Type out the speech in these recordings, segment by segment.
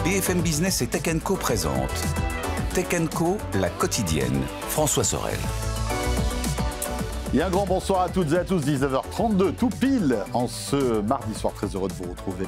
BFM Business et Tech Co présente Tech Co, la quotidienne. François Sorel. Et un grand bonsoir à toutes et à tous, 19h32, tout pile en ce mardi soir. Très heureux de vous retrouver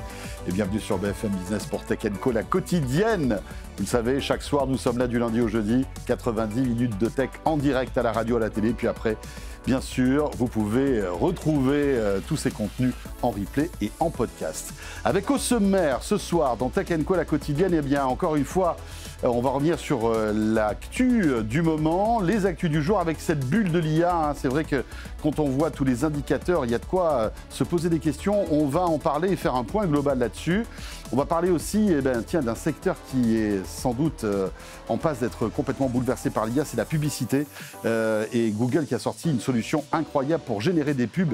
et bienvenue sur BFM Business pour Tech Co, la quotidienne. Vous le savez, chaque soir, nous sommes là du lundi au jeudi, 90 minutes de tech en direct à la radio, à la télé. Puis après, bien sûr, vous pouvez retrouver tous ces contenus en replay et en podcast. Avec au sommaire, ce soir, dans Tech Co, la quotidienne, eh bien, encore une fois, on va revenir sur l'actu du moment, les actus du jour avec cette bulle de l'IA. C'est vrai que quand on voit tous les indicateurs, il y a de quoi se poser des questions. On va en parler et faire un point global là-dessus. On va parler aussi d'un secteur qui est sans doute en passe d'être complètement bouleversé par l'IA, c'est la publicité. Et Google qui a sorti une solution incroyable pour générer des pubs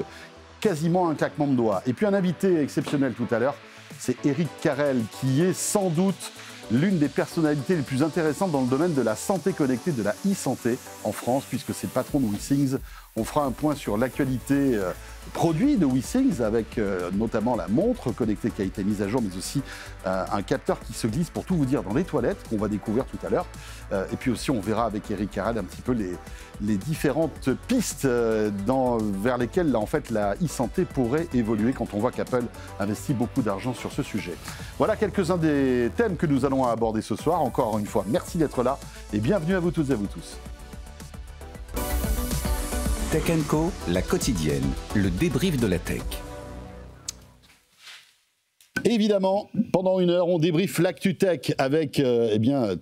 quasiment un claquement de doigts. Et puis un invité exceptionnel tout à l'heure, c'est Eric Carrel qui est sans doute l'une des personnalités les plus intéressantes dans le domaine de la santé connectée, de la e-santé en France, puisque c'est le patron de WeThings. On fera un point sur l'actualité produit de WeThings, avec notamment la montre connectée qui a été mise à jour, mais aussi un capteur qui se glisse, pour tout vous dire, dans les toilettes, qu'on va découvrir tout à l'heure. Et puis aussi, on verra avec Eric Carrel un petit peu les différentes pistes vers lesquelles là, en fait, la e-santé pourrait évoluer quand on voit qu'Apple investit beaucoup d'argent sur ce sujet. Voilà quelques-uns des thèmes que nous allons aborder ce soir. Encore une fois, merci d'être là et bienvenue à vous toutes et à vous tous. Tech Co, la quotidienne, le débrief de la tech. Évidemment, pendant une heure, on débriefe l'actu tech avec,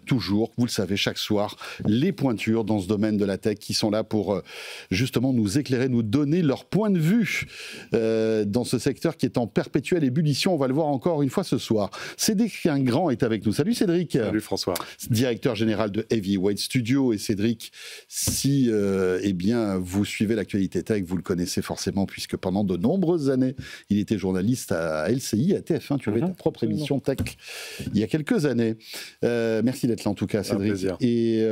toujours, vous le savez, chaque soir, les pointures dans ce domaine de la tech qui sont là pour justement nous éclairer, nous donner leur point de vue dans ce secteur qui est en perpétuelle ébullition. On va le voir encore une fois ce soir. Cédric Ingrand est avec nous. Salut Cédric. Salut François. Directeur général de Heavyweight Studio. Et Cédric, si vous suivez l'actualité tech, vous le connaissez forcément puisque pendant de nombreuses années, il était journaliste à LCI, à TF1. Tu avais ta propre émission tech il y a quelques années. Merci d'être là en tout cas, Cédric. Et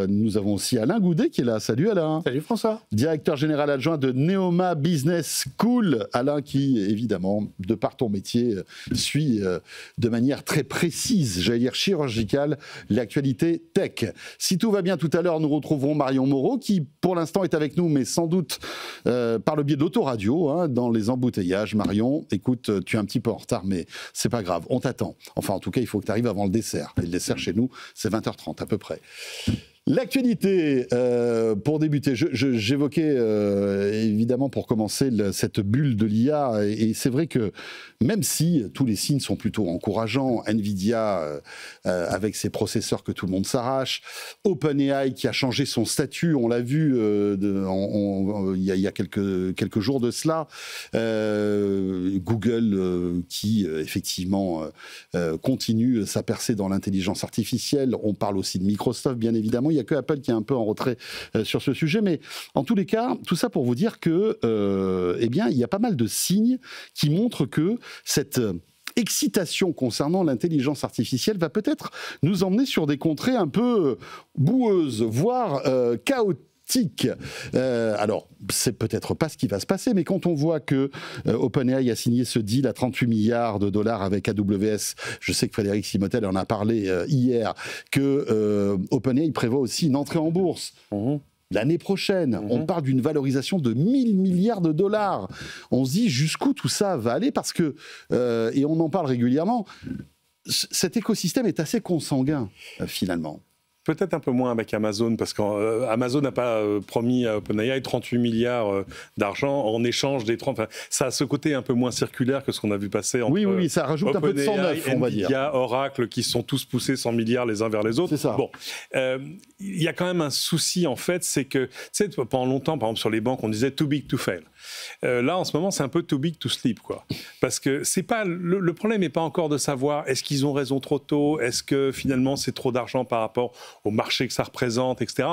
nous avons aussi Alain Goudet qui est là. Salut Alain. Salut François. Directeur général adjoint de Neoma Business School. Alain qui, évidemment, de par ton métier, suit de manière très précise, j'allais dire chirurgicale, l'actualité tech. Si tout va bien tout à l'heure, nous retrouverons Marion Moreau qui, pour l'instant, est avec nous, mais sans doute par le biais d'Autoradio, dans les embouteillages. Marion, écoute, tu es un petit peu en retard, mais c'est pas grave, on t'attend. Enfin, en tout cas, il faut que tu arrives avant le dessert. Et le dessert, chez nous, c'est 20h30 à peu près. L'actualité, pour débuter, j'évoquais évidemment pour commencer cette bulle de l'IA, et c'est vrai que même si tous les signes sont plutôt encourageants, Nvidia avec ses processeurs que tout le monde s'arrache, OpenAI qui a changé son statut, on l'a vu il y a quelques jours de cela, Google qui effectivement continue sa percée dans l'intelligence artificielle, on parle aussi de Microsoft bien évidemment. Il n'y a que Apple qui est un peu en retrait sur ce sujet, mais en tous les cas, tout ça pour vous dire que, il y a pas mal de signes qui montrent que cette excitation concernant l'intelligence artificielle va peut-être nous emmener sur des contrées un peu boueuses, voire chaotiques. Alors, c'est peut-être pas ce qui va se passer, mais quand on voit que OpenAI a signé ce deal à 38 milliards de dollars avec AWS, je sais que Frédéric Simotel en a parlé hier, que OpenAI prévoit aussi une entrée en bourse. L'année prochaine, on parle d'une valorisation de 1000 milliards de dollars. On se dit jusqu'où tout ça va aller parce que, et on en parle régulièrement, cet écosystème est assez consanguin finalement. Peut-être un peu moins avec Amazon, parce qu'Amazon n'a pas promis à OpenAI 38 milliards d'argent en échange des 30... Enfin, ça a ce côté un peu moins circulaire que ce qu'on a vu passer entre oui, ça rajoute un peu de 109, on va dire. Nvidia, Oracle, qui sont tous poussés 100 milliards les uns vers les autres. C'est ça. Bon, il y a quand même un souci, en fait, c'est que, tu sais, pendant longtemps, par exemple, sur les banques, on disait « too big to fail ». Là, en ce moment, c'est un peu too big to sleep, quoi. Parce que c'est pas le problème n'est pas encore de savoir est-ce qu'ils ont raison trop tôt, est-ce que finalement c'est trop d'argent par rapport au marché que ça représente, etc.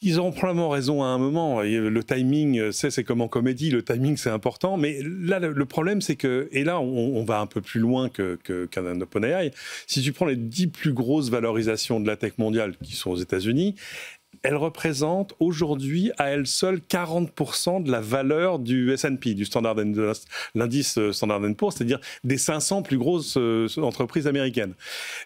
Ils auront probablement raison à un moment. Le timing, c'est comme en comédie, le timing c'est important. Mais là, le problème c'est que, et là on va un peu plus loin qu'un OpenAI, si tu prends les 10 plus grosses valorisations de la tech mondiale qui sont aux États-Unis, elle représente aujourd'hui à elle seule 40% de la valeur du S&P, du l'indice Standard & Poor's, c'est-à-dire des 500 plus grosses entreprises américaines.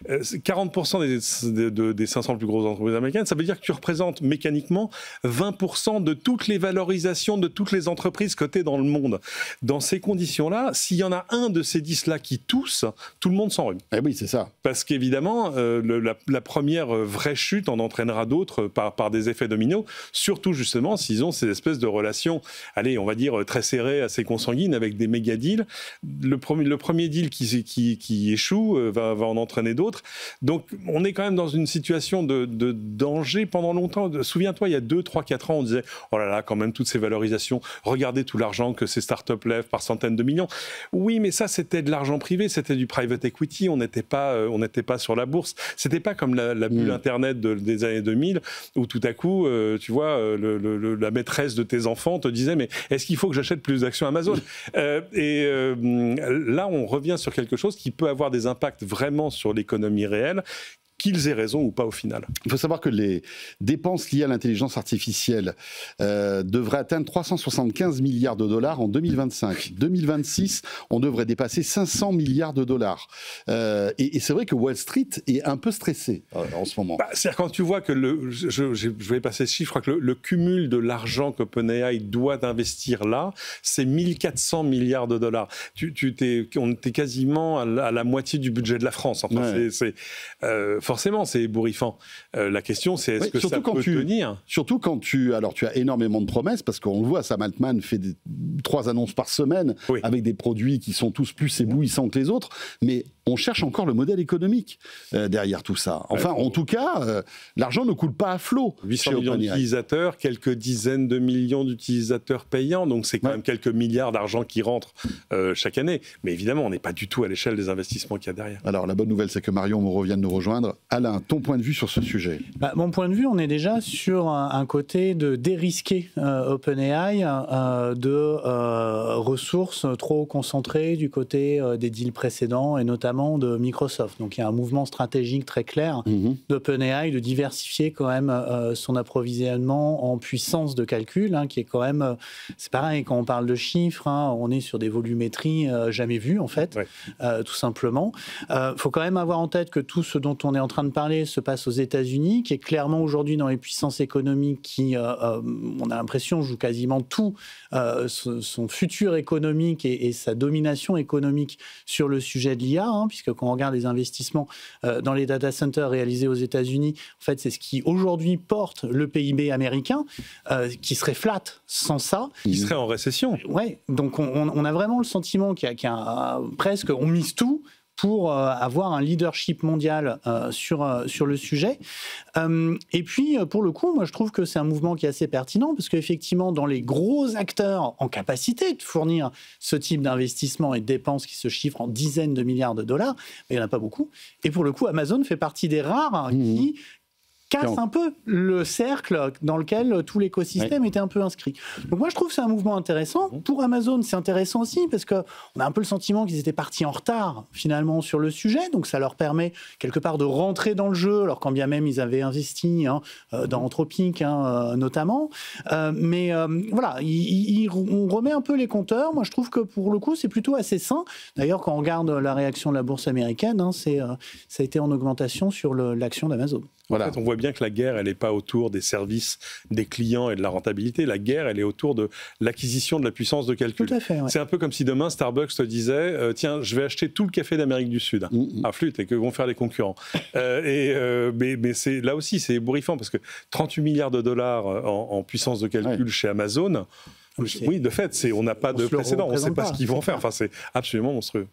40% des 500 plus grosses entreprises américaines, ça veut dire que tu représentes mécaniquement 20% de toutes les valorisations de toutes les entreprises cotées dans le monde. Dans ces conditions-là, s'il y en a un de ces 10-là qui tousse, tout le monde s'enrhume. Eh oui, c'est ça. Parce qu'évidemment, la première vraie chute en entraînera d'autres par des effets dominos, surtout justement s'ils ont ces espèces de relations, allez, on va dire très serrées, assez consanguines, avec des méga deals. Le premier deal qui échoue va en entraîner d'autres. Donc on est quand même dans une situation de danger pendant longtemps. Souviens-toi, il y a 2, 3, 4 ans, on disait « Oh là là, quand même, toutes ces valorisations, regardez tout l'argent que ces startups lèvent par centaines de millions. » Oui, mais ça, c'était de l'argent privé, c'était du private equity, on n'était pas sur la bourse. C'était pas comme la bulle Internet des années 2000, où tout à coup, tu vois, la maîtresse de tes enfants te disait « Mais est-ce qu'il faut que j'achète plus d'actions Amazon ?» Là, on revient sur quelque chose qui peut avoir des impacts vraiment sur l'économie réelle, qu'ils aient raison ou pas au final. Il faut savoir que les dépenses liées à l'intelligence artificielle devraient atteindre 375 milliards de dollars en 2025. 2026, on devrait dépasser 500 milliards de dollars. Et c'est vrai que Wall Street est un peu stressé en ce moment. C'est-à-dire quand tu vois que, je vais passer ce chiffre, je crois que le cumul de l'argent qu'OpenAI doit investir là, c'est 1400 milliards de dollars. On était quasiment à la moitié du budget de la France. Enfin, ouais. Forcément, c'est ébouriffant. La question, c'est est-ce que ça peut tenir ? Surtout quand tu as énormément de promesses, parce qu'on le voit, Sam Altman fait 3 annonces par semaine, oui, avec des produits qui sont tous plus éblouissants que les autres, mais on cherche encore le modèle économique derrière tout ça. Enfin, en tout cas, l'argent ne coule pas à flot. 800 millions d'utilisateurs, quelques dizaines de millions d'utilisateurs payants, donc c'est quand même quelques milliards d'argent qui rentrent chaque année. Mais évidemment, on n'est pas du tout à l'échelle des investissements qu'il y a derrière. Alors, la bonne nouvelle, c'est que Marion vient de nous rejoindre. Alain, ton point de vue sur ce sujet ? Mon point de vue, on est déjà sur un côté de dérisquer OpenAI de ressources trop concentrées du côté des deals précédents et notamment de Microsoft. Donc il y a un mouvement stratégique très clair d'OpenAI de diversifier quand même son approvisionnement en puissance de calcul, qui est quand même, c'est pareil, quand on parle de chiffres, on est sur des volumétries jamais vues en fait, tout simplement. Faut quand même avoir en tête que tout ce dont on est en train de parler se passe aux États-Unis, qui est clairement aujourd'hui dans les puissances économiques qui, on a l'impression, joue quasiment tout son futur économique et sa domination économique sur le sujet de l'IA, puisque quand on regarde les investissements dans les data centers réalisés aux États-Unis, en fait, c'est ce qui aujourd'hui porte le PIB américain, qui serait flat sans ça. Qui serait en récession. Ouais, donc on a vraiment le sentiment qu'il y a presque, on mise tout pour avoir un leadership mondial sur le sujet. Et puis, pour le coup, moi, je trouve que c'est un mouvement qui est assez pertinent, parce qu'effectivement, dans les gros acteurs en capacité de fournir ce type d'investissement et de dépenses qui se chiffrent en dizaines de milliards de dollars, il n'y en a pas beaucoup. Et pour le coup, Amazon fait partie des rares qui casse un peu le cercle dans lequel tout l'écosystème était un peu inscrit. Donc moi, je trouve que c'est un mouvement intéressant. Pour Amazon, c'est intéressant aussi parce qu'on a un peu le sentiment qu'ils étaient partis en retard, finalement, sur le sujet. Donc ça leur permet, quelque part, de rentrer dans le jeu, alors quand bien même ils avaient investi dans Anthropic, notamment. Mais voilà, on remet un peu les compteurs. Moi, je trouve que, pour le coup, c'est plutôt assez sain. D'ailleurs, quand on regarde la réaction de la bourse américaine, ça a été en augmentation sur l'action d'Amazon. Voilà. En fait, on voit bien que la guerre, elle n'est pas autour des services des clients et de la rentabilité. La guerre, elle est autour de l'acquisition de la puissance de calcul. Tout à fait, ouais. C'est un peu comme si demain, Starbucks te disait tiens, je vais acheter tout le café d'Amérique du Sud. Ah, flûte, et que vont faire les concurrents. Mais là aussi, c'est ébouriffant, parce que 38 milliards de dollars en puissance de calcul chez Amazon, oui, de fait, on n'a pas de précédent. On ne sait pas ce qu'ils vont faire. Enfin, c'est absolument monstrueux.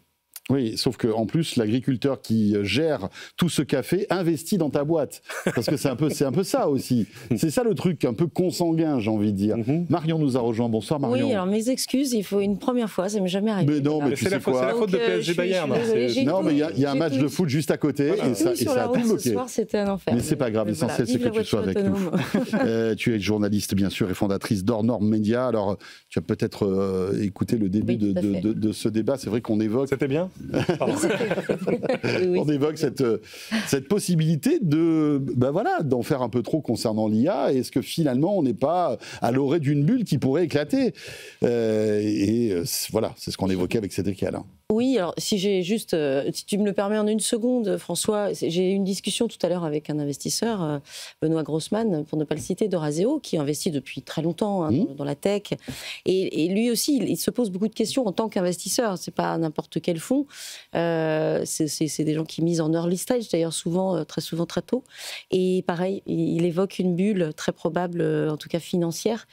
Oui, sauf qu'en plus, l'agriculteur qui gère tout ce café investit dans ta boîte. Parce que c'est un peu ça aussi. C'est ça le truc un peu consanguin, j'ai envie de dire. Marion nous a rejoint. Bonsoir Marion. Oui, alors mes excuses, il faut une première fois, ça m'est jamais arrivé. Mais non, mais tu sais quoi, c'est la faute de PSG Bayern. Non, mais il y a un match de foot juste à côté, et ça a tout bloqué. Ce soir, c'était un enfer. Mais c'est pas grave, l'essentiel c'est que tu sois avec nous. Tu es journaliste, bien sûr, et fondatrice d'Hors-Normes Média. Alors, tu as peut-être écouté le début de ce débat. C'est vrai qu'on évoque... C'était bien ? Oui. On évoque cette possibilité d'en faire un peu trop concernant l'IA. Est-ce que finalement, on n'est pas à l'orée d'une bulle qui pourrait éclater voilà, c'est ce qu'on évoquait avec Cédric Alain. Oui, alors si tu me le permets en une seconde, François, j'ai eu une discussion tout à l'heure avec un investisseur, Benoît Grossman, pour ne pas le citer, d'Euraseo, qui investit depuis très longtemps dans la tech. Et lui aussi, il se pose beaucoup de questions en tant qu'investisseur. C'est pas n'importe quel fonds. C'est des gens qui misent en early stage, d'ailleurs très souvent très tôt. Et pareil, il évoque une bulle très probable, en tout cas financière,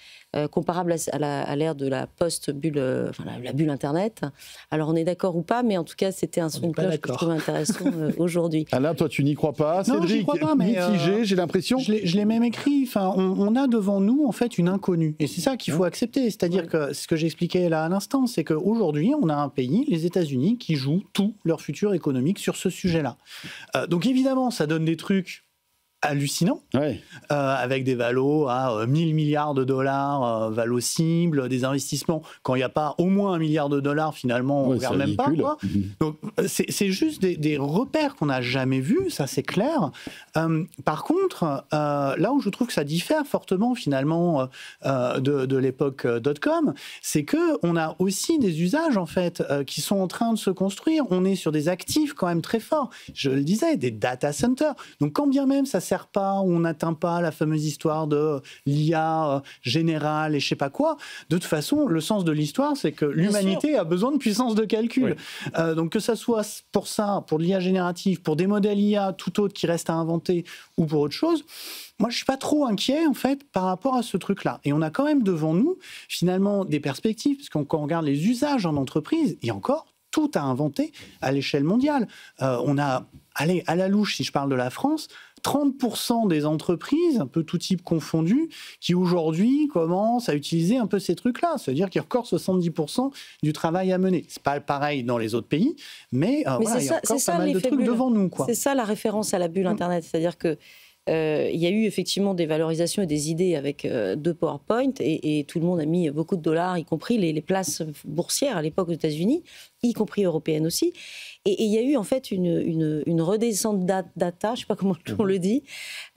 comparable à l'ère de la post-bulle, la bulle Internet. Alors on est d'accord ou pas, mais en tout cas c'était un son de cloche que je trouve intéressant aujourd'hui. Alain, toi tu n'y crois pas? Non, Cédric, j'y crois pas, mais mitigé, j'ai l'impression. Je l'ai même écrit. Enfin, on a devant nous en fait une inconnue, et c'est ça qu'il faut accepter. C'est-à-dire que ce que j'expliquais là à l'instant, c'est qu'aujourd'hui on a un pays, les États-Unis, qui jouent tout leur futur économique sur ce sujet-là. Donc évidemment, ça donne des trucs hallucinant, avec des valos à 1000 milliards de dollars, valos cibles, des investissements. Quand il n'y a pas au moins $1 milliard, finalement, on ne regarde même pas. Quoi. Donc, c'est juste des repères qu'on n'a jamais vus, ça c'est clair. Par contre, là où je trouve que ça diffère fortement, finalement, de l'époque .com, c'est qu'on a aussi des usages, en fait, qui sont en train de se construire. On est sur des actifs quand même très forts. Je le disais, des data centers. Donc, quand bien même ça sert pas, on n'atteint pas la fameuse histoire de l'IA générale et je sais pas quoi. De toute façon, le sens de l'histoire, c'est que l'humanité a besoin de puissance de calcul. Oui. Donc que ça soit pour ça, pour l'IA générative, pour des modèles IA tout autres qui restent à inventer ou pour autre chose, moi, je suis pas trop inquiet, en fait, par rapport à ce truc-là. Et on a quand même devant nous, finalement, des perspectives, parce que quand on regarde les usages en entreprise, il y a encore tout à inventer à l'échelle mondiale. On a, allez, à la louche, si je parle de la France, 30% des entreprises, un peu tout type confondu, qui aujourd'hui commencent à utiliser un peu ces trucs-là. C'est-à-dire qu'il y a encore 70% du travail à mener. C'est pas pareil dans les autres pays, mais voilà, il y a encore pas mal de trucs devant nous. Quoi. C'est ça la référence à la bulle Internet. C'est-à-dire que il y a eu effectivement des valorisations et des idées avec deux PowerPoint et tout le monde a mis beaucoup de dollars, y compris les places boursières à l'époque aux États-Unis, y compris européennes aussi. Et il y a eu en fait une redescente data, je ne sais pas comment on le dit,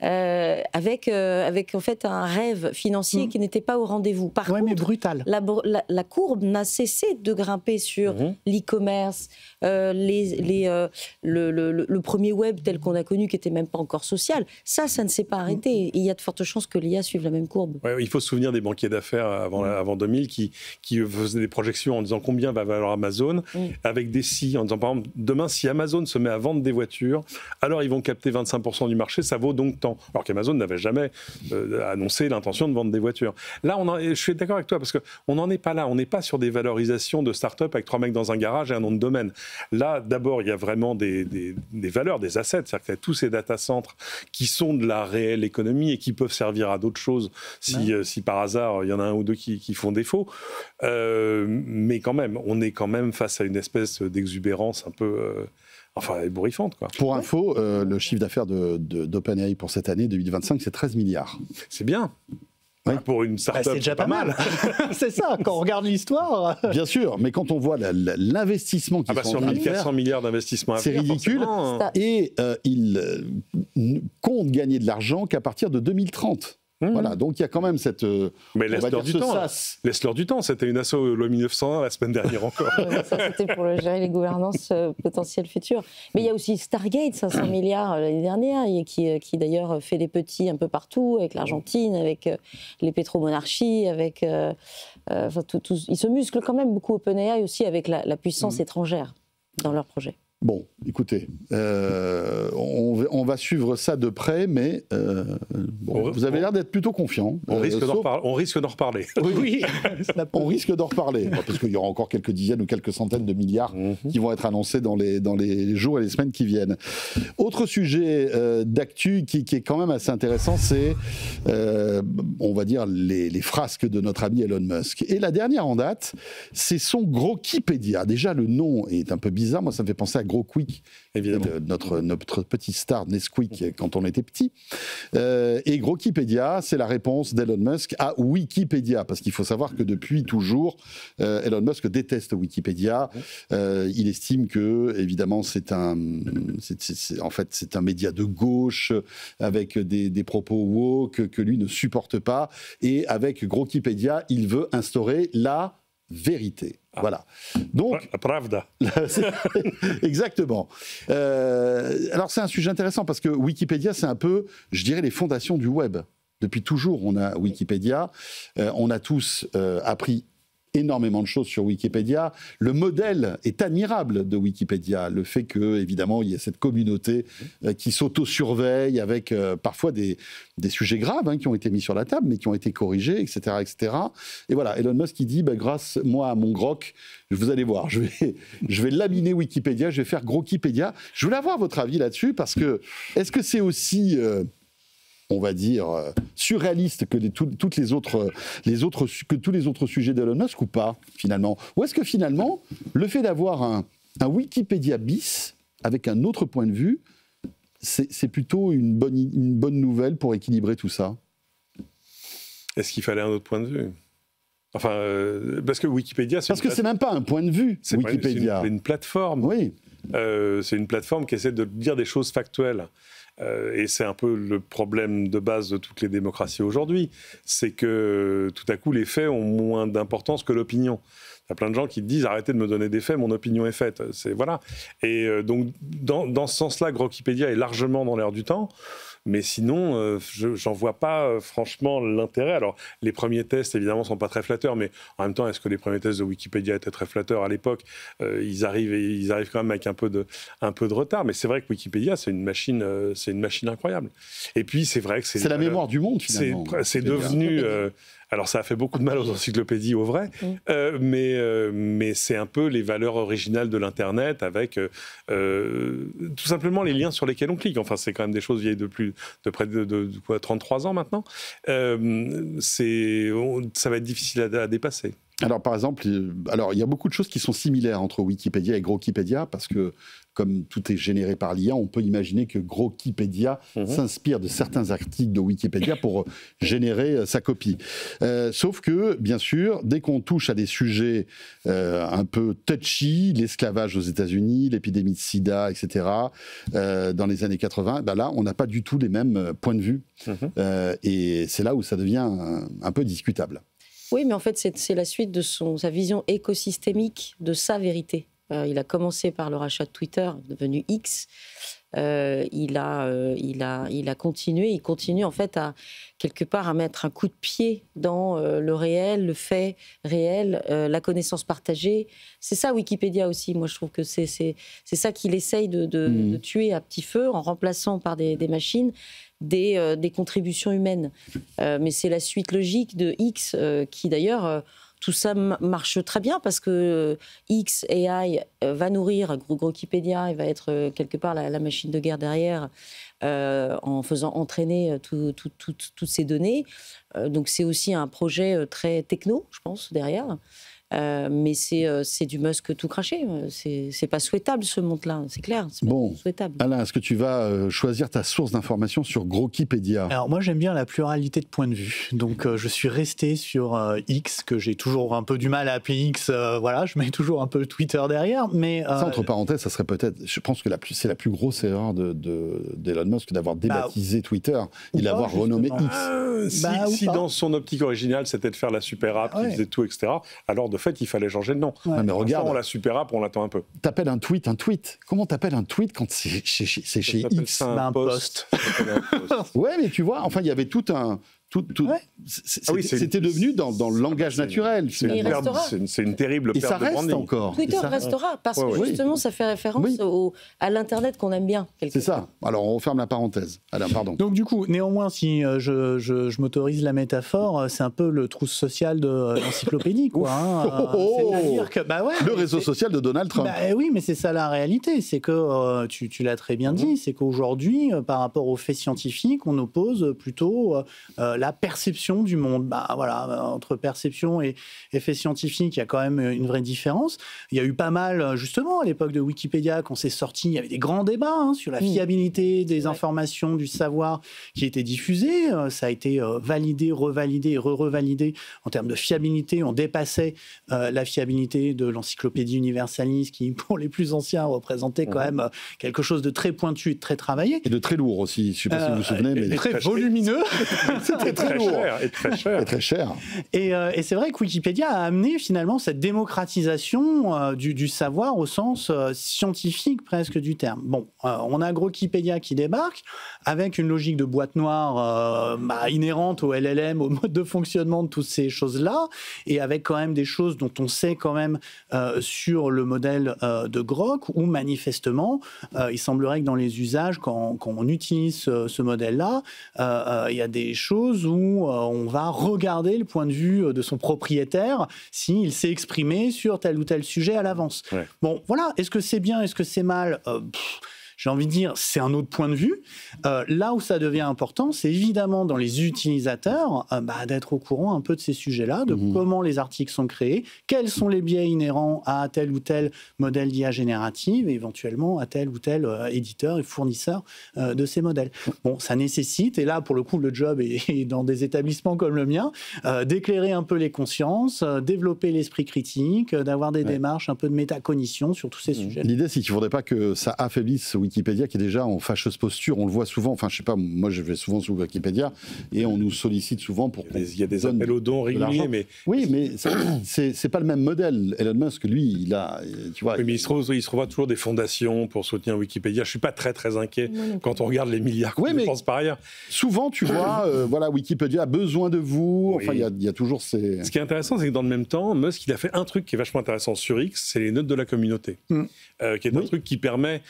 avec en fait un rêve financier qui n'était pas au rendez-vous. Par contre, mais brutal. La courbe n'a cessé de grimper sur l'e-commerce, le premier web tel qu'on a connu, qui n'était même pas encore social. Ça ne s'est pas arrêté. Et il y a de fortes chances que l'IA suive la même courbe. Ouais, il faut se souvenir des banquiers d'affaires avant 2000 qui faisaient des projections en disant combien va valoir Amazon, avec des si, en disant par exemple, demain, si Amazon se met à vendre des voitures, alors ils vont capter 25% du marché, ça vaut donc tant. Alors qu'Amazon n'avait jamais annoncé l'intention de vendre des voitures. Là, je suis d'accord avec toi, parce qu'on n'en est pas là. On n'est pas sur des valorisations de start-up avec 3 mecs dans un garage et un nom de domaine. Là, d'abord, il y a vraiment des valeurs, des assets. C'est-à-dire qu'il y a tous ces data centres qui sont de la réelle économie et qui peuvent servir à d'autres choses si par hasard, il y en a un ou deux qui font défaut. Mais quand même, on est quand même face à une espèce d'exubérance un peu... ébouriffante, quoi. Pour info, le chiffre d'affaires d'OpenAI pour cette année 2025, c'est 13 milliards. C'est bien. Oui. Pour une start-up, c'est déjà pas mal. C'est ça, quand on regarde l'histoire. Bien sûr, mais quand on voit l'investissement qui sur 1400 milliards d'investissements, c'est ridicule. Et il compte gagner de l'argent qu'à partir de 2030. Voilà, donc il y a quand même cette... Mais laisse-leur du temps. Laisse-leur du temps. C'était une asso loi 1901 la semaine dernière encore. Ça, c'était pour gérer les gouvernances potentielles futures. Mais il y a aussi Stargate, 500 milliards l'année dernière, qui d'ailleurs fait des petits un peu partout, avec l'Argentine, avec les pétromonarchies, avec... ils se musclent quand même beaucoup OpenAI aussi avec la puissance étrangère dans leurs projets. Bon, écoutez, on va suivre ça de près, mais vous avez l'air d'être plutôt confiant. On risque d'en reparler. Oui, on risque d'en reparler, parce qu'il y aura encore quelques dizaines ou quelques centaines de milliards qui vont être annoncés dans les jours et les semaines qui viennent. Autre sujet d'actu qui est quand même assez intéressant, c'est, on va dire, les frasques de notre ami Elon Musk. Et la dernière en date, c'est son Grokipédia. Déjà, le nom est un peu bizarre. Moi, ça me fait penser à Gros Quick, évidemment. Notre petit star Nesquik quand on était petit. Et Grokipédia, c'est la réponse d'Elon Musk à Wikipédia, parce qu'il faut savoir que depuis toujours, Elon Musk déteste Wikipédia. Il estime que, évidemment, c'est un média de gauche avec des propos woke que lui ne supporte pas. Et avec Grokipédia, il veut instaurer la vérité. Voilà. Donc, la pravda. Exactement. Alors, c'est un sujet intéressant parce que Wikipédia, c'est un peu, je dirais, les fondations du web. Depuis toujours, on a Wikipédia. On a tous appris énormément de choses sur Wikipédia. Le modèle est admirable de Wikipédia. Le fait que, évidemment, il y ait cette communauté qui s'auto-surveille avec parfois des sujets graves qui ont été mis sur la table, mais qui ont été corrigés, etc., etc. Et voilà, Elon Musk qui dit, grâce, moi, à mon grok, vous allez voir, je vais laminer Wikipédia, je vais faire Grokipédia. Je voulais avoir votre avis là-dessus, parce que, est-ce que c'est aussi... on va dire, surréaliste que tous les autres sujets d'Elon Musk ou pas, finalement? Ou est-ce que finalement, le fait d'avoir un Wikipédia bis, avec un autre point de vue, c'est plutôt une bonne nouvelle pour équilibrer tout ça? Est-ce qu'il fallait un autre point de vue? Enfin, parce que Wikipédia... Parce que c'est même pas un point de vue, Wikipédia. C'est une plateforme. Oui. C'est une plateforme qui essaie de dire des choses factuelles. Et c'est un peu le problème de base de toutes les démocraties aujourd'hui. C'est que tout à coup, les faits ont moins d'importance que l'opinion. Il y a plein de gens qui te disent « Arrêtez de me donner des faits, mon opinion est faite ». Voilà. Et donc, dans ce sens-là, Grokipédia est largement dans l'air du temps. Mais sinon, j'en vois pas franchement l'intérêt. Alors, les premiers tests, évidemment, sont pas très flatteurs, mais en même temps, est-ce que les premiers tests de Wikipédia étaient très flatteurs à l'époque? Ils arrivent quand même avec un peu de retard. Mais c'est vrai que Wikipédia, c'est une machine incroyable. Et puis, c'est vrai que c'est la mémoire du monde, finalement. C'est devenu... alors, ça a fait beaucoup de mal aux encyclopédies, au vrai, mais c'est un peu les valeurs originales de l'Internet avec tout simplement les liens sur lesquels on clique. Enfin, c'est quand même des choses vieilles de près de 33 ans maintenant. Ça va être difficile à dépasser. Alors, par exemple, il y a beaucoup de choses qui sont similaires entre Wikipédia et Grokipédia, parce que, comme tout est généré par l'IA, on peut imaginer que Grokipédia s'inspire de certains articles de Wikipédia pour générer sa copie. Sauf que, bien sûr, dès qu'on touche à des sujets un peu touchy, l'esclavage aux États-Unis, l'épidémie de sida, etc., dans les années 80, là, on n'a pas du tout les mêmes points de vue. Et c'est là où ça devient un peu discutable. Oui, mais en fait, c'est la suite de sa vision écosystémique de sa vérité. Il a commencé par le rachat de Twitter, devenu X. Il a continué, il continue en fait quelque part à mettre un coup de pied dans le réel, le fait réel, la connaissance partagée. C'est ça Wikipédia aussi. Moi, je trouve que c'est ça qu'il essaye de tuer à petit feu en remplaçant par des machines des contributions humaines. Mais c'est la suite logique de X qui d'ailleurs... tout ça marche très bien parce que X AI va nourrir Grokipédia, il va être quelque part la machine de guerre derrière en faisant entraîner toutes ces données. Donc c'est aussi un projet très techno, je pense, derrière. Mais c'est du Musk tout craché. C'est pas souhaitable ce monde-là, c'est clair. C'est pas souhaitable. Alain, est-ce que tu vas choisir ta source d'information sur Grokipédia? Alors moi j'aime bien la pluralité de points de vue. Donc je suis resté sur X, que j'ai toujours un peu du mal à appeler X. Voilà, je mets toujours un peu Twitter derrière. Mais ça, entre parenthèses, ça serait peut-être. Je pense que c'est la plus grosse erreur d'Elon Musk d'avoir débaptisé Twitter et l'avoir renommé X. Si dans son optique originale c'était de faire la super app qui faisait tout, etc. Alors de fait, il fallait changer de nom. Ouais. Mais regarde, la super app, on l'attend un peu. T'appelles un tweet. Comment t'appelles un tweet quand c'est chez X? Un post. Ouais, mais tu vois, enfin, il y avait tout un... C'était devenu dans le langage naturel. C'est une terrible perte de branding. Et ça reste encore. Twitter restera parce que justement ça fait référence à l'Internet qu'on aime bien. C'est ça. Alors on referme la parenthèse. Alain, pardon. Donc du coup, néanmoins, si je m'autorise la métaphore, c'est un peu le trousse social de l'encyclopédie, quoi. C'est-à-dire que, le réseau social de Donald Trump. Oui, mais c'est ça la réalité. C'est que, tu l'as très bien dit, c'est qu'aujourd'hui, par rapport aux faits scientifiques, on oppose plutôt la perception du monde. Voilà, entre perception et fait scientifique, il y a quand même une vraie différence. Il y a eu pas mal, justement, à l'époque de Wikipédia, quand c'est sorti, il y avait des grands débats sur la fiabilité des informations, du savoir qui était diffusé. Ça a été validé, revalidé et re-revalidé en termes de fiabilité. On dépassait la fiabilité de l'encyclopédie universaliste qui, pour les plus anciens, représentait quand même quelque chose de très pointu et de très travaillé. Et de très lourd aussi, je ne sais pas si vous vous souvenez. Mais très volumineux. C'était très lourd. Et très cher. Et très cher. Et c'est vrai que Wikipédia a amené finalement cette démocratisation du savoir au sens scientifique presque du terme. Bon, on a Grokipédia qui débarque avec une logique de boîte noire inhérente au LLM, au mode de fonctionnement de toutes ces choses-là, et avec quand même des choses dont on sait quand même sur le modèle de Grok, où manifestement, il semblerait que dans les usages, quand on utilise ce modèle-là, il y a des choses où on va regarder le point de vue de son propriétaire s'il s'est exprimé sur tel ou tel sujet à l'avance. Ouais. Bon, voilà, est-ce que c'est bien, est-ce que c'est mal ? J'ai envie de dire, c'est un autre point de vue. Là où ça devient important, c'est évidemment dans les utilisateurs d'être au courant un peu de ces sujets-là, de comment les articles sont créés, quels sont les biais inhérents à tel ou tel modèle d'IA générative, et éventuellement à tel ou tel éditeur et fournisseur de ces modèles. Bon, ça nécessite, et là, pour le coup, le job est dans des établissements comme le mien, d'éclairer un peu les consciences, développer l'esprit critique, d'avoir des démarches un peu de métacognition sur tous ces sujets. L'idée, c'est qu'il ne faudrait pas que ça affaiblisse Wikipédia qui est déjà en fâcheuse posture, on le voit souvent, enfin je sais pas, moi je vais souvent sur Wikipédia et on nous sollicite souvent pour... Il y a des appels aux dons réguliers, mais... Oui, mais c'est pas le même modèle. Elon Musk, lui, il a... Tu vois, oui, mais il se revoit toujours des fondations pour soutenir Wikipédia. Je suis pas très inquiet quand on regarde les milliards qu'on dépense par ailleurs. Souvent, tu vois, voilà, Wikipédia a besoin de vous, enfin il y a toujours ces... Ce qui est intéressant, c'est que dans le même temps, Musk, il a fait un truc qui est vachement intéressant sur X, c'est les notes de la communauté, qui est un truc qui permet...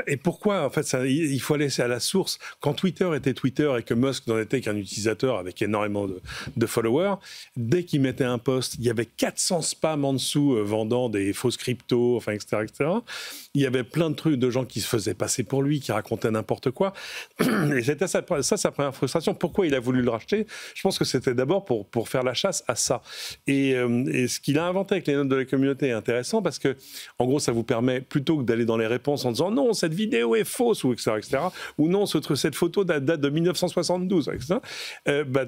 Et pourquoi, en fait, il faut aller à la source. Quand Twitter était Twitter et que Musk n'en était qu'un utilisateur avec énormément de followers, dès qu'il mettait un post, il y avait 400 spams en dessous vendant des fausses cryptos, enfin, etc., etc. Il y avait plein de trucs de gens qui se faisaient passer pour lui, qui racontaient n'importe quoi. Et c'était sa première frustration. Pourquoi il a voulu le racheter ? Je pense que c'était d'abord pour faire la chasse à ça. Et ce qu'il a inventé avec les notes de la communauté est intéressant parce que, en gros, ça vous permet, plutôt que d'aller dans les réponses en disant non, cette vidéo est fausse, ou etc., ou non, cette photo date de 1972, etc.,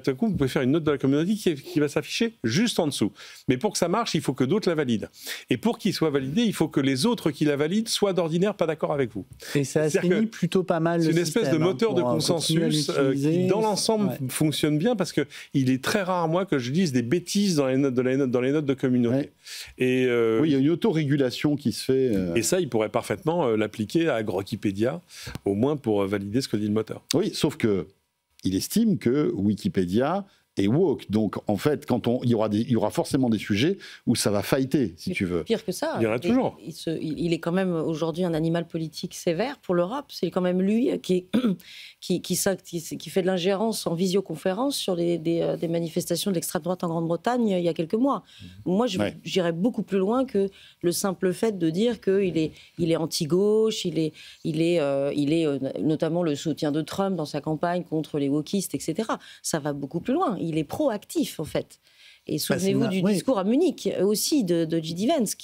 tout coup, vous pouvez faire une note de la communauté qui va s'afficher juste en dessous. Mais pour que ça marche, il faut que d'autres la valident. Et pour qu'il soit validé, il faut que les autres qui la valident soient d'ordinaire pas d'accord avec vous. Et ça assainit plutôt pas mal le système. C'est une espèce de moteur de consensus qui, dans l'ensemble, fonctionne bien parce qu'il est très rare, moi, que je dise des bêtises dans les notes de communauté. Ouais. Et oui, il y a une autorégulation qui se fait. Et ça, il pourrait parfaitement l'appliquer à Grokipédia, au moins pour valider ce que dit le moteur. Oui, sauf qu'il estime que Wikipédia est woke. Donc, en fait, il y aura forcément des sujets où ça va fighter, si tu veux. Pire que ça. Il y en a toujours. Il est quand même aujourd'hui un animal politique sévère pour l'Europe. C'est quand même lui qui fait de l'ingérence en visioconférence sur des manifestations de l'extrême droite en Grande-Bretagne il y a quelques mois. Moi, j'irais beaucoup plus loin que le simple fait de dire qu'il est anti-gauche, il est notamment le soutien de Trump dans sa campagne contre les wokistes, etc. Ça va beaucoup plus loin. Il est proactif, en fait. Et souvenez-vous du discours à Munich, aussi, de J.D. Vance,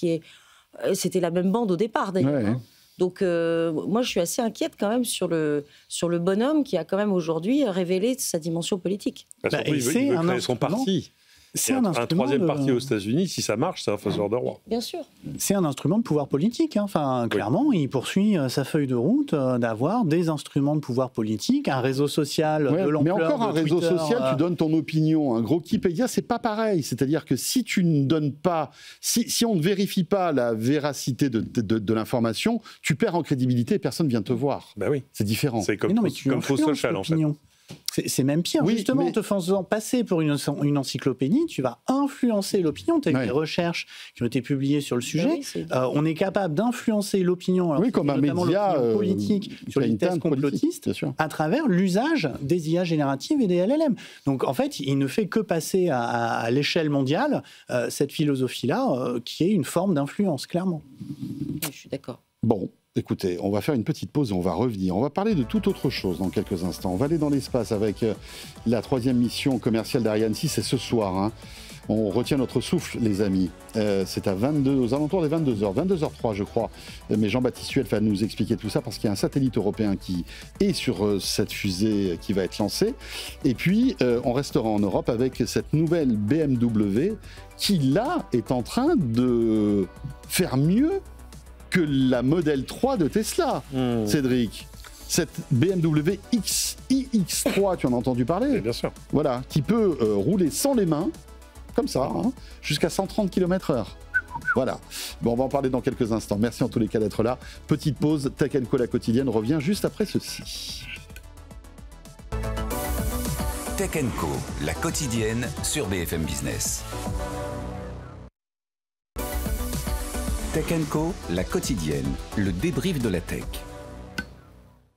c'était la même bande au départ, d'ailleurs. Ouais. Donc, moi, je suis assez inquiète quand même sur le bonhomme qui a quand même aujourd'hui révélé sa dimension politique. Surtout, il veut créer son parti. C'est un troisième parti aux États-Unis, si ça marche, c'est un faiseur de roi. Bien sûr. C'est un instrument de pouvoir politique. Enfin, clairement, il poursuit sa feuille de route d'avoir des instruments de pouvoir politique, un réseau social de l'ampleur mais encore un réseau Twitter, social, tu donnes ton opinion. Un Grokipédia, c'est pas pareil. C'est-à-dire que si tu ne donnes pas, si on ne vérifie pas la véracité de l'information, tu perds en crédibilité et personne ne vient te voir. Ben oui. C'est différent. C'est comme faux social, en fait. C'est même pire. Oui, justement, en te faisant passer pour une encyclopédie, tu vas influencer l'opinion. Tu as eu des recherches qui ont été publiées sur le sujet. On est capable d'influencer l'opinion, comme un média politique, sur les thèses complotistes, à travers l'usage des IA génératives et des LLM. Donc, en fait, il ne fait que passer à l'échelle mondiale cette philosophie-là, qui est une forme d'influence, clairement. Je suis d'accord. Bon, écoutez, on va faire une petite pause et on va revenir. On va parler de toute autre chose dans quelques instants. On va aller dans l'espace avec la 3e mission commerciale d'Ariane 6 et ce soir, hein, on retient notre souffle, les amis. C'est aux alentours des 22h, 22h03 je crois. Mais Jean-Baptiste Huette va nous expliquer tout ça parce qu'il y a un satellite européen qui est sur cette fusée qui va être lancée. Et puis, on restera en Europe avec cette nouvelle BMW qui, là, est en train de faire mieux que la Model 3 de Tesla, Cédric. Cette BMW iX3, tu en as entendu parler ? Et bien sûr. Voilà, qui peut rouler sans les mains, comme ça, hein, jusqu'à 130 km/h. Voilà. Bon, on va en parler dans quelques instants. Merci en tous les cas d'être là. Petite pause, Tech & Co, la quotidienne, revient juste après ceci. Tech & Co, la quotidienne sur BFM Business. Tech & Co, la quotidienne, le débrief de la tech.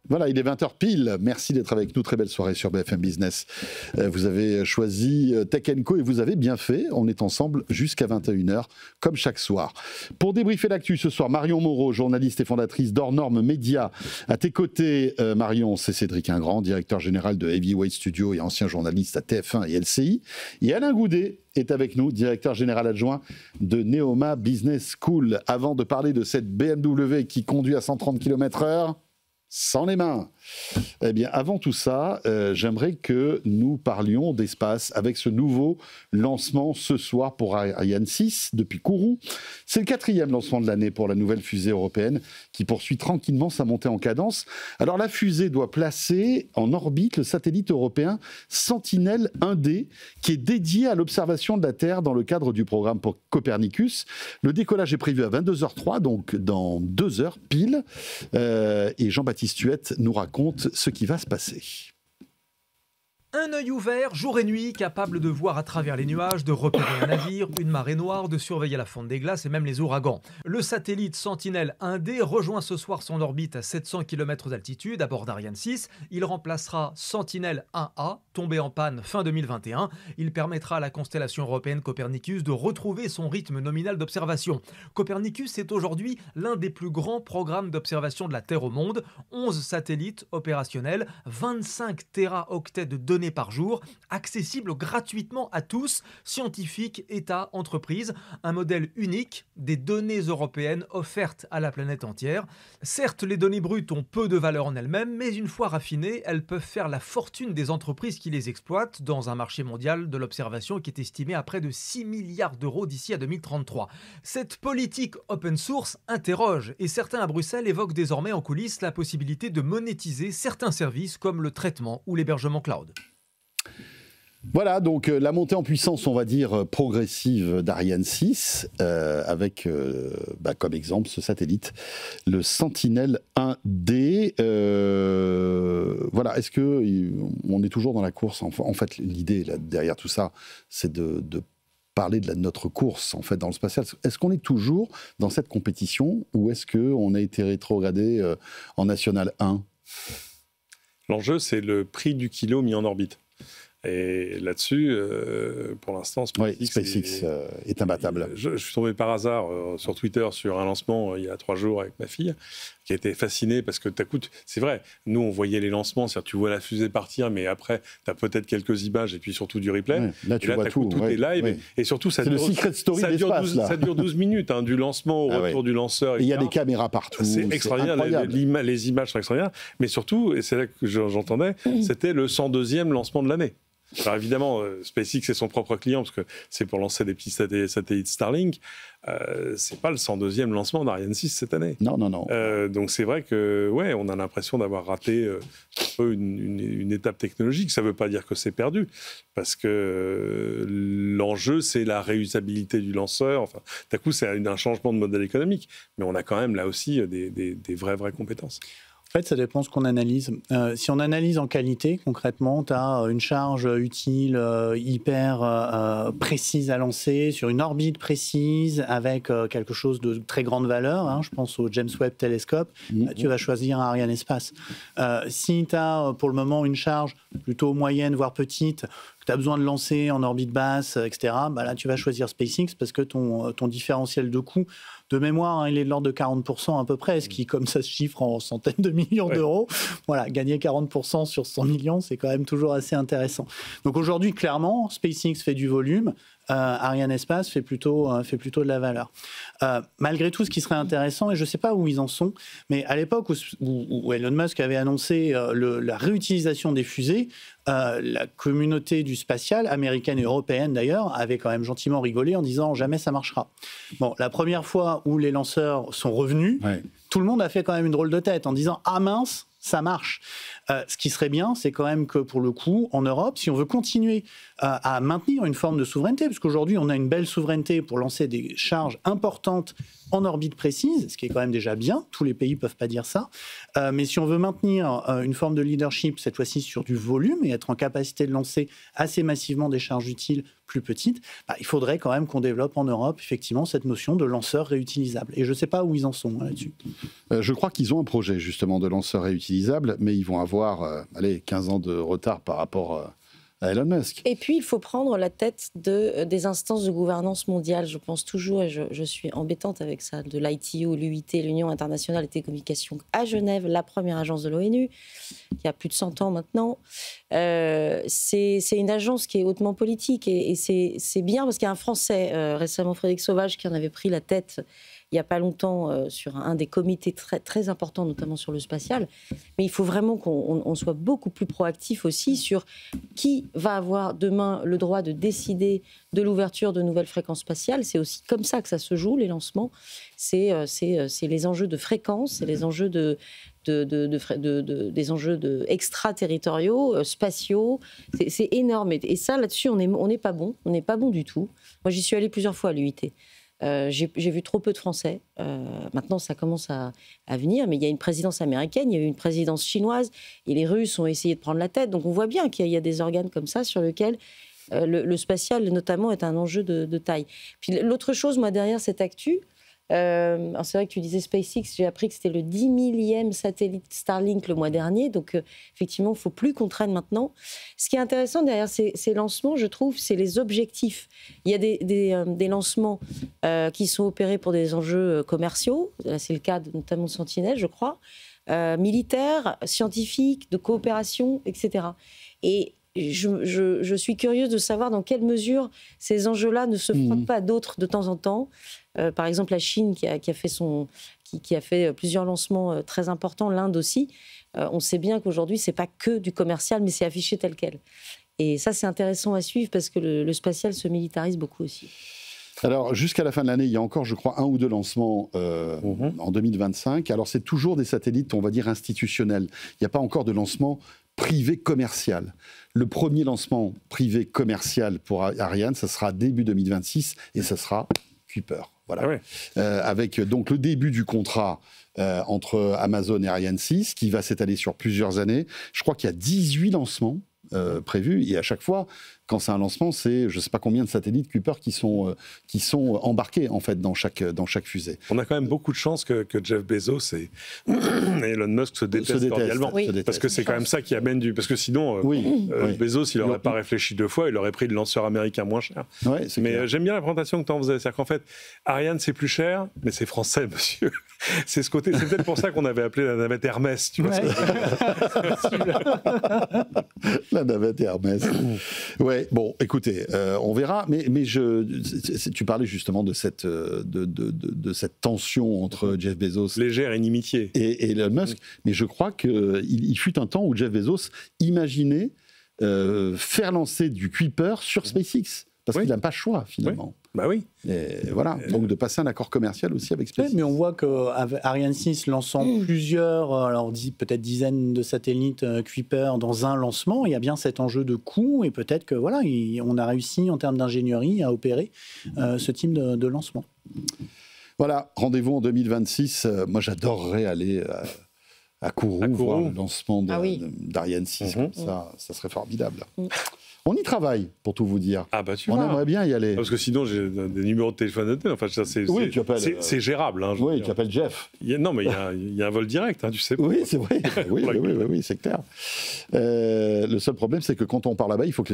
Voilà, il est 20h pile. Merci d'être avec nous. Très belle soirée sur BFM Business. Vous avez choisi Tech & Co et vous avez bien fait. On est ensemble jusqu'à 21h, comme chaque soir. Pour débriefer l'actu ce soir, Marion Moreau, journaliste et fondatrice d'Hors-Normes Média. À tes côtés, Marion, c'est Cédric Ingrand, directeur général de Heavyweight Studio et ancien journaliste à TF1 et LCI. Et Alain Goudet est avec nous, directeur général adjoint de Neoma Business School. Avant de parler de cette BMW qui conduit à 130 km/h, sans les mains. Eh bien, avant tout ça, j'aimerais que nous parlions d'espace avec ce nouveau lancement ce soir pour Ariane 6 depuis Kourou. C'est le 4e lancement de l'année pour la nouvelle fusée européenne qui poursuit tranquillement sa montée en cadence. Alors, la fusée doit placer en orbite le satellite européen Sentinelle 1D qui est dédié à l'observation de la Terre dans le cadre du programme pour Copernicus. Le décollage est prévu à 22h03, donc dans 2 heures pile. Et Jean-Baptiste Huette nous raconte ce qui va se passer. Un œil ouvert, jour et nuit, capable de voir à travers les nuages, de repérer un navire, une marée noire, de surveiller la fonte des glaces et même les ouragans. Le satellite Sentinelle 1D rejoint ce soir son orbite à 700 km d'altitude à bord d'Ariane 6. Il remplacera Sentinelle 1A, tombé en panne fin 2021. Il permettra à la constellation européenne Copernicus de retrouver son rythme nominal d'observation. Copernicus est aujourd'hui l'un des plus grands programmes d'observation de la Terre au monde. 11 satellites opérationnels, 25 téraoctets de données par jour, accessible gratuitement à tous, scientifiques, États, entreprises, un modèle unique des données européennes offertes à la planète entière. Certes, les données brutes ont peu de valeur en elles-mêmes, mais une fois raffinées, elles peuvent faire la fortune des entreprises qui les exploitent dans un marché mondial de l'observation qui est estimé à près de 6 milliards d'euros d'ici à 2033. Cette politique open source interroge et certains à Bruxelles évoquent désormais en coulisses la possibilité de monétiser certains services comme le traitement ou l'hébergement cloud. Voilà, donc la montée en puissance, on va dire, progressive d'Ariane 6, avec comme exemple ce satellite, le Sentinelle 1D. Voilà, est-ce qu'on est toujours dans la course ? En fait, l'idée là, derrière tout ça, c'est de parler de notre course en fait, dans le spatial. Est-ce qu'on est toujours dans cette compétition ou est-ce qu'on a été rétrogradé en National 1 ? L'enjeu, c'est le prix du kilo mis en orbite. Et là-dessus, pour l'instant, SpaceX est imbattable. Je suis tombé par hasard sur Twitter sur un lancement il y a 3 jours avec ma fille, qui a été fascinée parce que c'est vrai, nous on voyait les lancements, c'est-à-dire tu vois la fusée partir, mais après tu as peut-être quelques images et puis surtout du replay. Ouais, là tu vois tout est live et surtout ça dure, le secret story ça dure 12 minutes, hein, du lancement au retour du lanceur. Et il y a des caméras partout. C'est extraordinaire, les images sont extraordinaires, mais surtout, et c'est là que j'entendais, c'était le 102e lancement de l'année. Alors évidemment, SpaceX c'est son propre client parce que c'est pour lancer des petits satellites Starlink. C'est pas le 102e lancement d'Ariane 6 cette année. Non. Donc c'est vrai que on a l'impression d'avoir raté un peu une étape technologique. Ça veut pas dire que c'est perdu parce que l'enjeu c'est la réusabilité du lanceur. Enfin, d'un coup c'est un changement de modèle économique, mais on a quand même là aussi des vraies compétences. En fait, ça dépend ce qu'on analyse. Si on analyse en qualité, concrètement, tu as une charge utile hyper précise à lancer, sur une orbite précise, avec quelque chose de très grande valeur. Hein, je pense au James Webb Telescope. Tu vas choisir un Ariane Espace. Si tu as pour le moment une charge plutôt moyenne, voire petite, tu as besoin de lancer en orbite basse, etc., bah là, tu vas choisir SpaceX parce que ton différentiel de coût, de mémoire, hein, il est de l'ordre de 40% à peu près, ce qui, comme ça se chiffre en centaines de millions d'euros, voilà, gagner 40% sur 100 millions, c'est quand même toujours assez intéressant. Donc aujourd'hui, clairement, SpaceX fait du volume, Arianespace fait plutôt de la valeur. Malgré tout, ce qui serait intéressant, et je ne sais pas où ils en sont, mais à l'époque où Elon Musk avait annoncé la réutilisation des fusées, la communauté du spatial, américaine et européenne d'ailleurs, avait quand même gentiment rigolé en disant « jamais ça marchera ». Bon, la première fois où les lanceurs sont revenus, tout le monde a fait quand même une drôle de tête en disant « ah mince ». Ça marche. Ce qui serait bien, c'est quand même que pour le coup, en Europe, si on veut continuer à maintenir une forme de souveraineté, parce qu'aujourd'hui, on a une belle souveraineté pour lancer des charges importantes en orbite précise, ce qui est quand même déjà bien, tous les pays ne peuvent pas dire ça, mais si on veut maintenir une forme de leadership, cette fois-ci sur du volume, et être en capacité de lancer assez massivement des charges utiles plus petites, il faudrait quand même qu'on développe en Europe, effectivement, cette notion de lanceur réutilisable. Et je ne sais pas où ils en sont là-dessus. Je crois qu'ils ont un projet, justement, de lanceur réutilisable, mais ils vont avoir 15 ans de retard par rapport à Elon Musk. Et puis, il faut prendre la tête des instances de gouvernance mondiale. Je pense toujours, et je suis embêtante avec ça, de l'ITU, l'UIT, l'Union internationale des télécommunications à Genève, la première agence de l'ONU, qui a plus de 100 ans maintenant. C'est une agence qui est hautement politique et c'est bien parce qu'il y a un Français, récemment Frédéric Sauvage, qui en avait pris la tête il n'y a pas longtemps sur un des comités très, très importants, notamment sur le spatial. Mais il faut vraiment qu'on soit beaucoup plus proactif aussi sur qui va avoir demain le droit de décider de l'ouverture de nouvelles fréquences spatiales. C'est aussi comme ça que ça se joue, les lancements. C'est les enjeux de fréquence, c'est les enjeux des enjeux extraterritoriaux, spatiaux. C'est énorme. Et ça, là-dessus, on n'est pas bon. On n'est pas bon du tout. Moi, j'y suis allée plusieurs fois à l'UIT. J'ai vu trop peu de Français. Maintenant, ça commence à venir, mais il y a une présidence américaine, il y a eu une présidence chinoise, et les Russes ont essayé de prendre la tête. Donc on voit bien qu'il y a des organes comme ça sur lesquels le spatial, notamment, est un enjeu de taille. Puis l'autre chose, moi, derrière cette actu, alors c'est vrai que tu disais SpaceX, j'ai appris que c'était le 10 millième satellite Starlink le mois dernier, donc effectivement, il ne faut plus qu'on traîne maintenant. Ce qui est intéressant derrière ces lancements, je trouve, c'est les objectifs. Il y a des lancements qui sont opérés pour des enjeux commerciaux, là c'est le cas notamment de Sentinelle, je crois, militaires, scientifiques, de coopération, etc. Et je suis curieuse de savoir dans quelle mesure ces enjeux-là ne se frottent pas à d'autres de temps en temps. Par exemple, la Chine qui a fait plusieurs lancements très importants, l'Inde aussi. On sait bien qu'aujourd'hui, ce n'est pas que du commercial, mais c'est affiché tel quel. Et ça, c'est intéressant à suivre parce que le spatial se militarise beaucoup aussi. Alors, jusqu'à la fin de l'année, il y a encore, je crois, 1 ou 2 lancements en 2025. Alors, c'est toujours des satellites, on va dire, institutionnels. Il n'y a pas encore de lancement privé commercial. Le premier lancement privé commercial pour Ariane, ça sera début 2026 et ça sera Kuiper. Voilà. Ah ouais. Avec donc le début du contrat entre Amazon et Ariane 6 qui va s'étaler sur plusieurs années. Je crois qu'il y a 18 lancements prévus et à chaque fois, quand c'est un lancement, c'est je ne sais pas combien de satellites Kuiper qui sont embarqués en fait dans chaque fusée. On a quand même beaucoup de chance que Jeff Bezos et Elon Musk se détestent cordialement. Oui. Parce que c'est quand même ça qui amène du... Parce que sinon, Bezos, il n'aurait pas réfléchi 2 fois, il aurait pris le lanceur américain moins cher. Ouais, mais j'aime bien la présentation que tu en faisais. C'est-à-dire qu'en fait, Ariane, c'est plus cher, mais c'est français, monsieur. C'est ce côté. C'est peut-être pour ça qu'on avait appelé la navette Hermès, tu vois. La navette Hermès. Ouais, bon, écoutez, on verra, mais tu parlais justement de cette tension entre Jeff Bezos... Légère inimitié. Et Elon Musk, mais je crois qu'il fut un temps où Jeff Bezos imaginait faire lancer du Kuiper sur SpaceX, parce qu'il n'a pas le choix, finalement. Oui. Bah oui. Et voilà, donc de passer un accord commercial aussi avec SpaceX. Oui, mais on voit qu'Ariane 6 lançant plusieurs, alors peut-être dizaines de satellites Kuiper dans un lancement, il y a bien cet enjeu de coût et peut-être que voilà, on a réussi en termes d'ingénierie à opérer ce type de lancement. Voilà, rendez-vous en 2026. Moi, j'adorerais aller à Kourou, voir le lancement d'Ariane 6. Ça serait formidable. On y travaille, pour tout vous dire. Ah bah tu On vois. aimerait bien y aller. Parce que sinon, j'ai des numéros de téléphone notés. Enfin, Oui, tu appelles, c'est gérable. Hein, je veux Oui, dire. tu appelles Jeff. Non, mais il y a un vol direct, hein, tu sais. Oui, c'est vrai. Oui, c'est clair. Le seul problème, c'est que quand on part là-bas, il faut que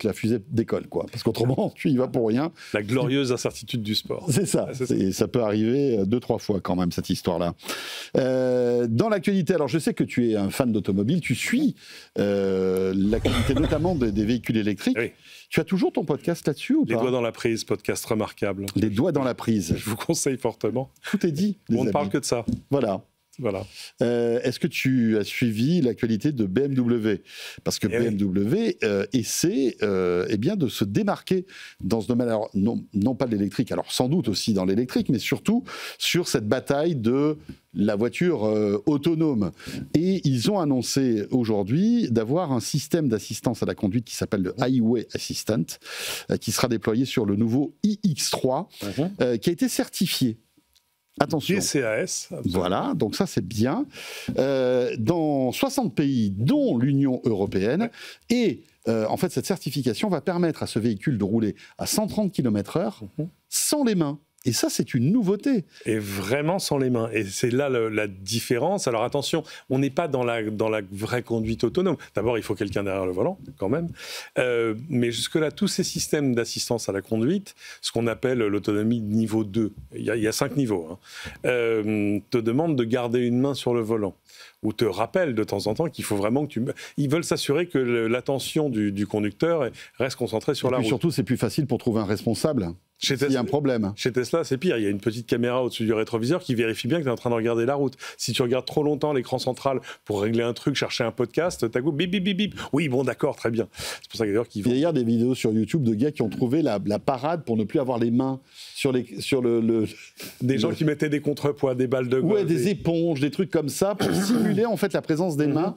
la fusée décolle, quoi. Parce qu'autrement, tu y vas pour rien. La glorieuse incertitude du sport. C'est ça. Ça peut arriver 2-3 fois quand même, cette histoire-là. Dans l'actualité, alors je sais que tu es un fan d'automobile, tu suis l'actualité notamment des véhicules électriques. Oui. Tu as toujours ton podcast là-dessus ou Les pas? doigts dans la prise, podcast remarquable. Les doigts dans la prise. Je vous conseille fortement. Tout est dit. les On ne amis. parle que de ça. Voilà. Voilà. Est-ce que tu as suivi l'actualité de BMW? Parce que BMW essaie bien de se démarquer dans ce domaine. Alors, non pas de l'électrique, alors sans doute aussi dans l'électrique, mais surtout sur cette bataille de la voiture autonome. Et ils ont annoncé aujourd'hui d'avoir un système d'assistance à la conduite qui s'appelle le Highway Assistant, qui sera déployé sur le nouveau iX3, qui a été certifié. Attention. DCAS. Voilà, donc ça c'est bien. Dans 60 pays, dont l'Union européenne, et en fait cette certification va permettre à ce véhicule de rouler à 130 km/h sans les mains. Et ça, c'est une nouveauté. Et vraiment sans les mains. Et c'est là la différence. Alors attention, on n'est pas dans la vraie conduite autonome. D'abord, il faut quelqu'un derrière le volant, quand même. Mais jusque-là, tous ces systèmes d'assistance à la conduite, ce qu'on appelle l'autonomie niveau 2, il y a 5 niveaux, te demandent de garder une main sur le volant. Ou te rappellent de temps en temps qu'il faut vraiment que tu... Ils veulent s'assurer que l'attention du conducteur reste concentrée sur la route. Et surtout, c'est plus facile pour trouver un responsable. S'il y a un problème. Chez Tesla, c'est pire. Il y a une petite caméra au-dessus du rétroviseur qui vérifie bien que tu es en train de regarder la route. Si tu regardes trop longtemps l'écran central pour régler un truc, chercher un podcast, t'as goût, bip, bip, bip, bip. Oui, bon, d'accord, très bien. C'est pour ça d'ailleurs qu'ils vont... Il y a des vidéos sur YouTube de gars qui ont trouvé la parade pour ne plus avoir les mains sur le... Des gens qui mettaient des contrepoids, des balles de golf. Ouais, des éponges, des trucs comme ça, pour simuler en fait la présence des mains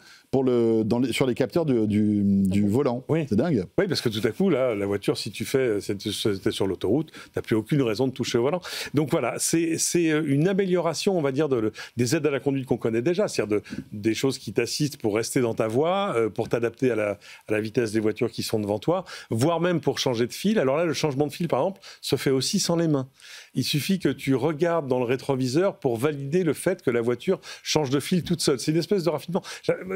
sur les capteurs du volant. Oui. C'est dingue. Oui, parce que tout à coup, là, la voiture, si tu fais, c'était sur l'autoroute, t'as plus aucune raison de toucher au volant. Donc voilà, c'est une amélioration, on va dire, des aides à la conduite qu'on connaît déjà, c'est-à-dire des choses qui t'assistent pour rester dans ta voie, pour t'adapter à la vitesse des voitures qui sont devant toi, voire même pour changer de fil. Alors là, le changement de fil, par exemple, se fait aussi sans les mains. Il suffit que tu regardes dans le rétroviseur pour valider le fait que la voiture change de fil toute seule. C'est une espèce de raffinement.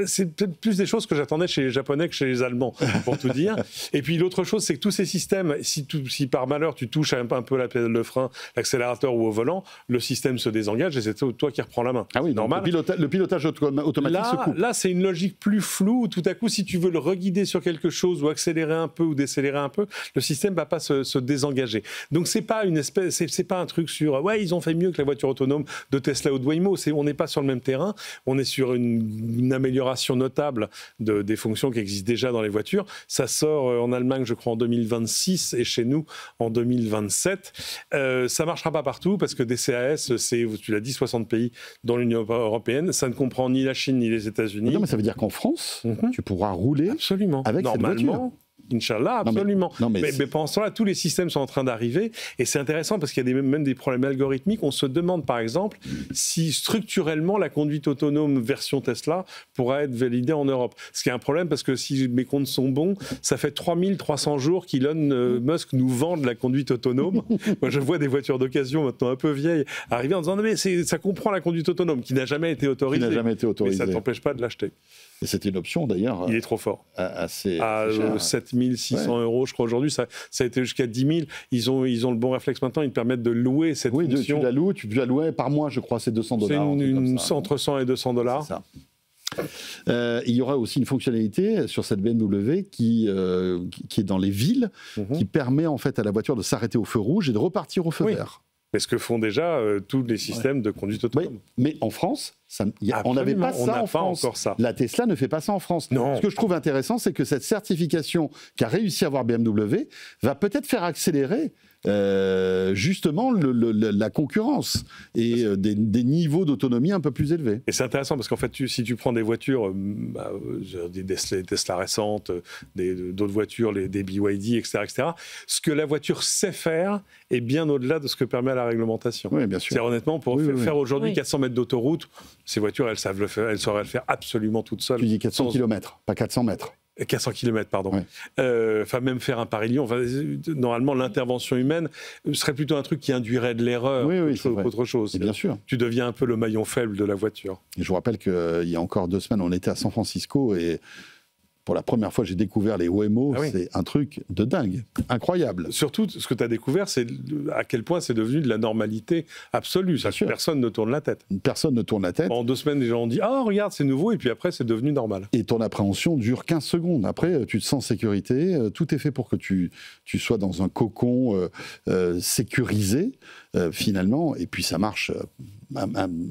C'est peut-être plus des choses que j'attendais chez les Japonais que chez les Allemands, pour tout dire. Et puis l'autre chose, c'est que tous ces systèmes, si par malheur tu touches un peu la pédale de frein, l'accélérateur ou au volant, le système se désengage et c'est toi qui reprends la main. Ah oui, normal. Le pilotage automatique se coupe. Là, c'est une logique plus floue. Tout à coup, si tu veux le reguider sur quelque chose ou accélérer un peu ou décélérer un peu, le système va pas se désengager. Donc c'est pas une espèce, c'est pas un truc sur ouais, ils ont fait mieux que la voiture autonome de Tesla ou de Waymo. On n'est pas sur le même terrain. On est sur une amélioration notable des fonctions qui existent déjà dans les voitures. Ça sort en Allemagne, je crois, en 2026 et chez nous en 2027. Ça marchera pas partout parce que DCAS, c'est, tu l'as dit, 60 pays dans l'Union européenne. Ça ne comprend ni la Chine ni les États-Unis. Non, mais ça veut dire qu'en France, tu pourras rouler absolument avec cette voiture. Inch'Allah, absolument. Non, mais pendant ce temps-là, tous les systèmes sont en train d'arriver et c'est intéressant parce qu'il y a même des problèmes algorithmiques. On se demande par exemple si structurellement la conduite autonome version Tesla pourra être validée en Europe. Ce qui est un problème parce que si mes comptes sont bons, ça fait 3300 jours qu'Elon Musk nous vend de la conduite autonome. Moi, je vois des voitures d'occasion maintenant un peu vieilles arriver en disant non, mais ça comprend la conduite autonome qui n'a jamais été autorisée. Mais ça ne t'empêche pas de l'acheter. Et c'était une option d'ailleurs. Il est trop fort. Assez à 7 600 euros, je crois, aujourd'hui. Ça a été jusqu'à 10 000. Ils ont le bon réflexe maintenant. Ils te permettent de louer cette fonction. Oui, tu la louer par mois, je crois, c'est $200. C'est entre 100 et $200. C'est ça. Il y aura aussi une fonctionnalité sur cette BMW qui est dans les villes, qui permet en fait à la voiture de s'arrêter au feu rouge et de repartir au feu vert. C'est ce que font déjà tous les systèmes de conduite autonome. Mais en France, on n'avait pas ça en France. Encore ça. La Tesla ne fait pas ça en France. Non. Ce que je trouve intéressant, c'est que cette certification qu'a réussi à avoir BMW va peut-être faire accélérer justement la concurrence et des niveaux d'autonomie un peu plus élevés. Et c'est intéressant parce qu'en fait, si tu prends des voitures, des Tesla récentes, d'autres voitures, des BYD, etc., ce que la voiture sait faire est bien au-delà de ce que permet la réglementation. Oui, bien sûr. C'est honnêtement, pour faire aujourd'hui 400 mètres d'autoroute, ces voitures, elles sauraient le faire absolument toutes seules. Tu dis 400 km, pas 400 mètres. 400 km, pardon. Ouais. Enfin, même faire un Paris-Lyon. Enfin, normalement, l'intervention humaine serait plutôt un truc qui induirait de l'erreur qu'autre chose. Et bien sûr. Tu deviens un peu le maillon faible de la voiture. Et je vous rappelle qu'il y a encore 2 semaines, on était à San Francisco et pour la première fois, j'ai découvert les Waymo. C'est un truc de dingue, incroyable. Surtout, ce que tu as découvert, c'est à quel point c'est devenu de la normalité absolue. Personne ne tourne la tête. Personne ne tourne la tête. En 2 semaines, les gens ont dit « Ah, regarde, c'est nouveau », et puis après, c'est devenu normal. Et ton appréhension dure 15 secondes. Après, tu te sens en sécurité. Tout est fait pour que tu sois dans un cocon sécurisé, finalement. Et puis, ça marche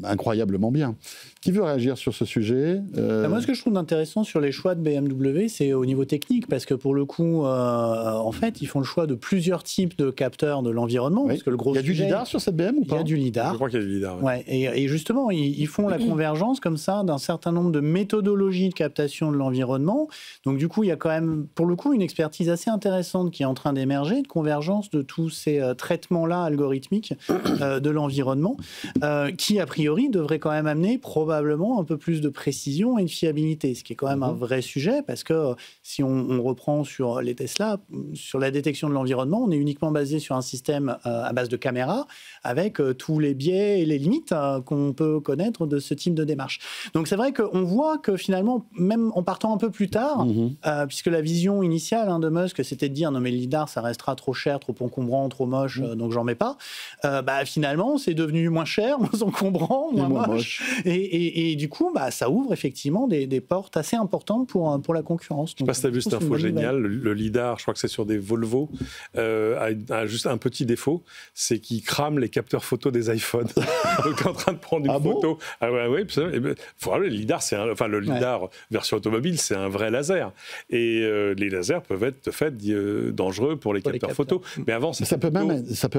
incroyablement bien. Qui veut réagir sur ce sujet Moi, ce que je trouve intéressant sur les choix de BMW, c'est au niveau technique, parce que pour le coup, en fait, ils font le choix de plusieurs types de capteurs de l'environnement. Parce que le gros il y a du lidar sur cette BM ou pas ? Il y a du lidar. Je crois qu'il y a du lidar. Ouais. Et justement, ils font la convergence comme ça d'un certain nombre de méthodologies de captation de l'environnement. Donc du coup, il y a quand même, pour le coup, une expertise assez intéressante qui est en train d'émerger, de convergence de tous ces traitements-là algorithmiques de l'environnement, qui, a priori, devrait quand même amener probablement un peu plus de précision et de fiabilité, ce qui est quand même un vrai sujet, parce que si on reprend sur les Tesla, sur la détection de l'environnement, on est uniquement basé sur un système à base de caméras, avec tous les biais et les limites qu'on peut connaître de ce type de démarche. Donc c'est vrai qu'on voit que finalement, même en partant un peu plus tard, puisque la vision initiale de Musk, c'était de dire non mais le lidar, ça restera trop cher, trop encombrant, trop moche, donc j'en mets pas. Finalement, c'est devenu moins cher, moins encombrant, moins moche. Et du coup, ça ouvre effectivement des portes assez importantes pour la concurrence. Je ne sais pas si tu as vu cette info géniale. Le lidar, je crois que c'est sur des Volvo, a juste un petit défaut, c'est qu'il crame les capteurs photo des iPhones. Donc tu es en train de prendre une photo. Le lidar, le lidar version automobile, c'est un vrai laser. Et les lasers peuvent être de fait dangereux pour les capteurs photo. Mais avant, ça peut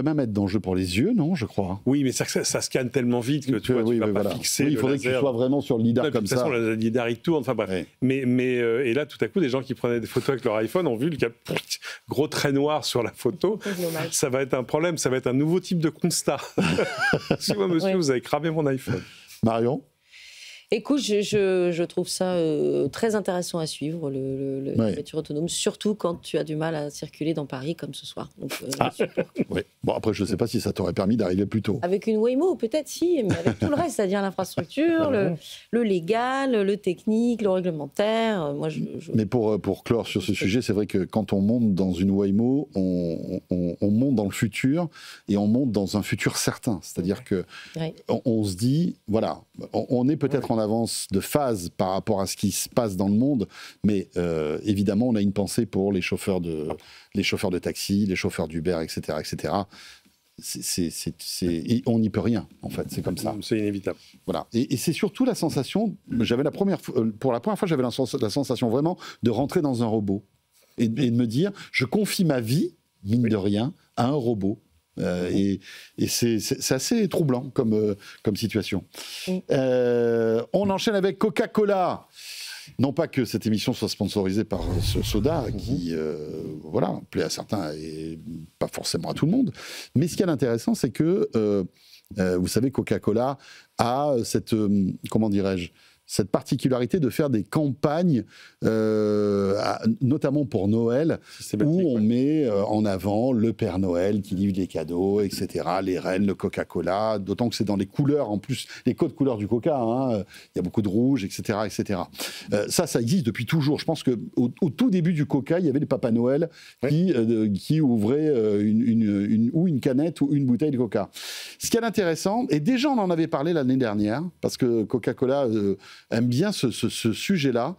même être dangereux pour les yeux, non, je crois. Oui, mais ça scanne tellement vite que tu vas pas fixer. Il faudrait que tu sois vraiment sur le lidar comme ça. De toute façon, le lidar il tourne. Enfin bref. Ouais. Mais et là, tout à coup, des gens qui prenaient des photos avec leur iPhone ont vu le gros trait noir sur la photo. Ça va être un problème. Ça va être un nouveau type de constat. Excusez-moi, monsieur, vous avez cramé mon iPhone. Marion ? Écoute, je trouve ça très intéressant à suivre, la voiture autonome, surtout quand tu as du mal à circuler dans Paris comme ce soir. Donc, oui. Bon, après, je ne sais pas si ça t'aurait permis d'arriver plus tôt. Avec une Waymo, peut-être si, mais avec tout le reste, c'est-à-dire l'infrastructure, le légal, le technique, le réglementaire. Mais pour clore sur ce sujet, c'est vrai que quand on monte dans une Waymo, on monte dans le futur et on monte dans un futur certain. C'est-à-dire que on se dit, voilà, on est peut-être en avance de phase par rapport à ce qui se passe dans le monde, mais évidemment, on a une pensée pour les chauffeurs de taxi, les chauffeurs d'Uber, etc., etc. On n'y peut rien, en fait, c'est comme ça. C'est inévitable. Voilà. Et c'est surtout la sensation, pour la première fois, j'avais la sensation vraiment de rentrer dans un robot et de me dire, je confie ma vie, mine de rien, à un robot. Et c'est assez troublant comme situation. On enchaîne avec Coca-Cola. Non pas que cette émission soit sponsorisée par ce soda qui plaît à certains et pas forcément à tout le monde. Mais ce qui est intéressant, c'est que vous savez, Coca-Cola a cette cette particularité de faire des campagnes, notamment pour Noël, où on met en avant le Père Noël qui livre des cadeaux, etc., les rennes, le Coca-Cola, d'autant que c'est dans les couleurs, en plus, les codes couleurs du Coca, il y a beaucoup de rouge, etc., etc. Ça existe depuis toujours. Je pense qu'au tout début du Coca, il y avait les Papa Noël qui ouvraient une canette ou une bouteille de Coca. Ce qui est intéressant, et déjà on en avait parlé l'année dernière, parce que Coca-Cola aime bien ce sujet-là,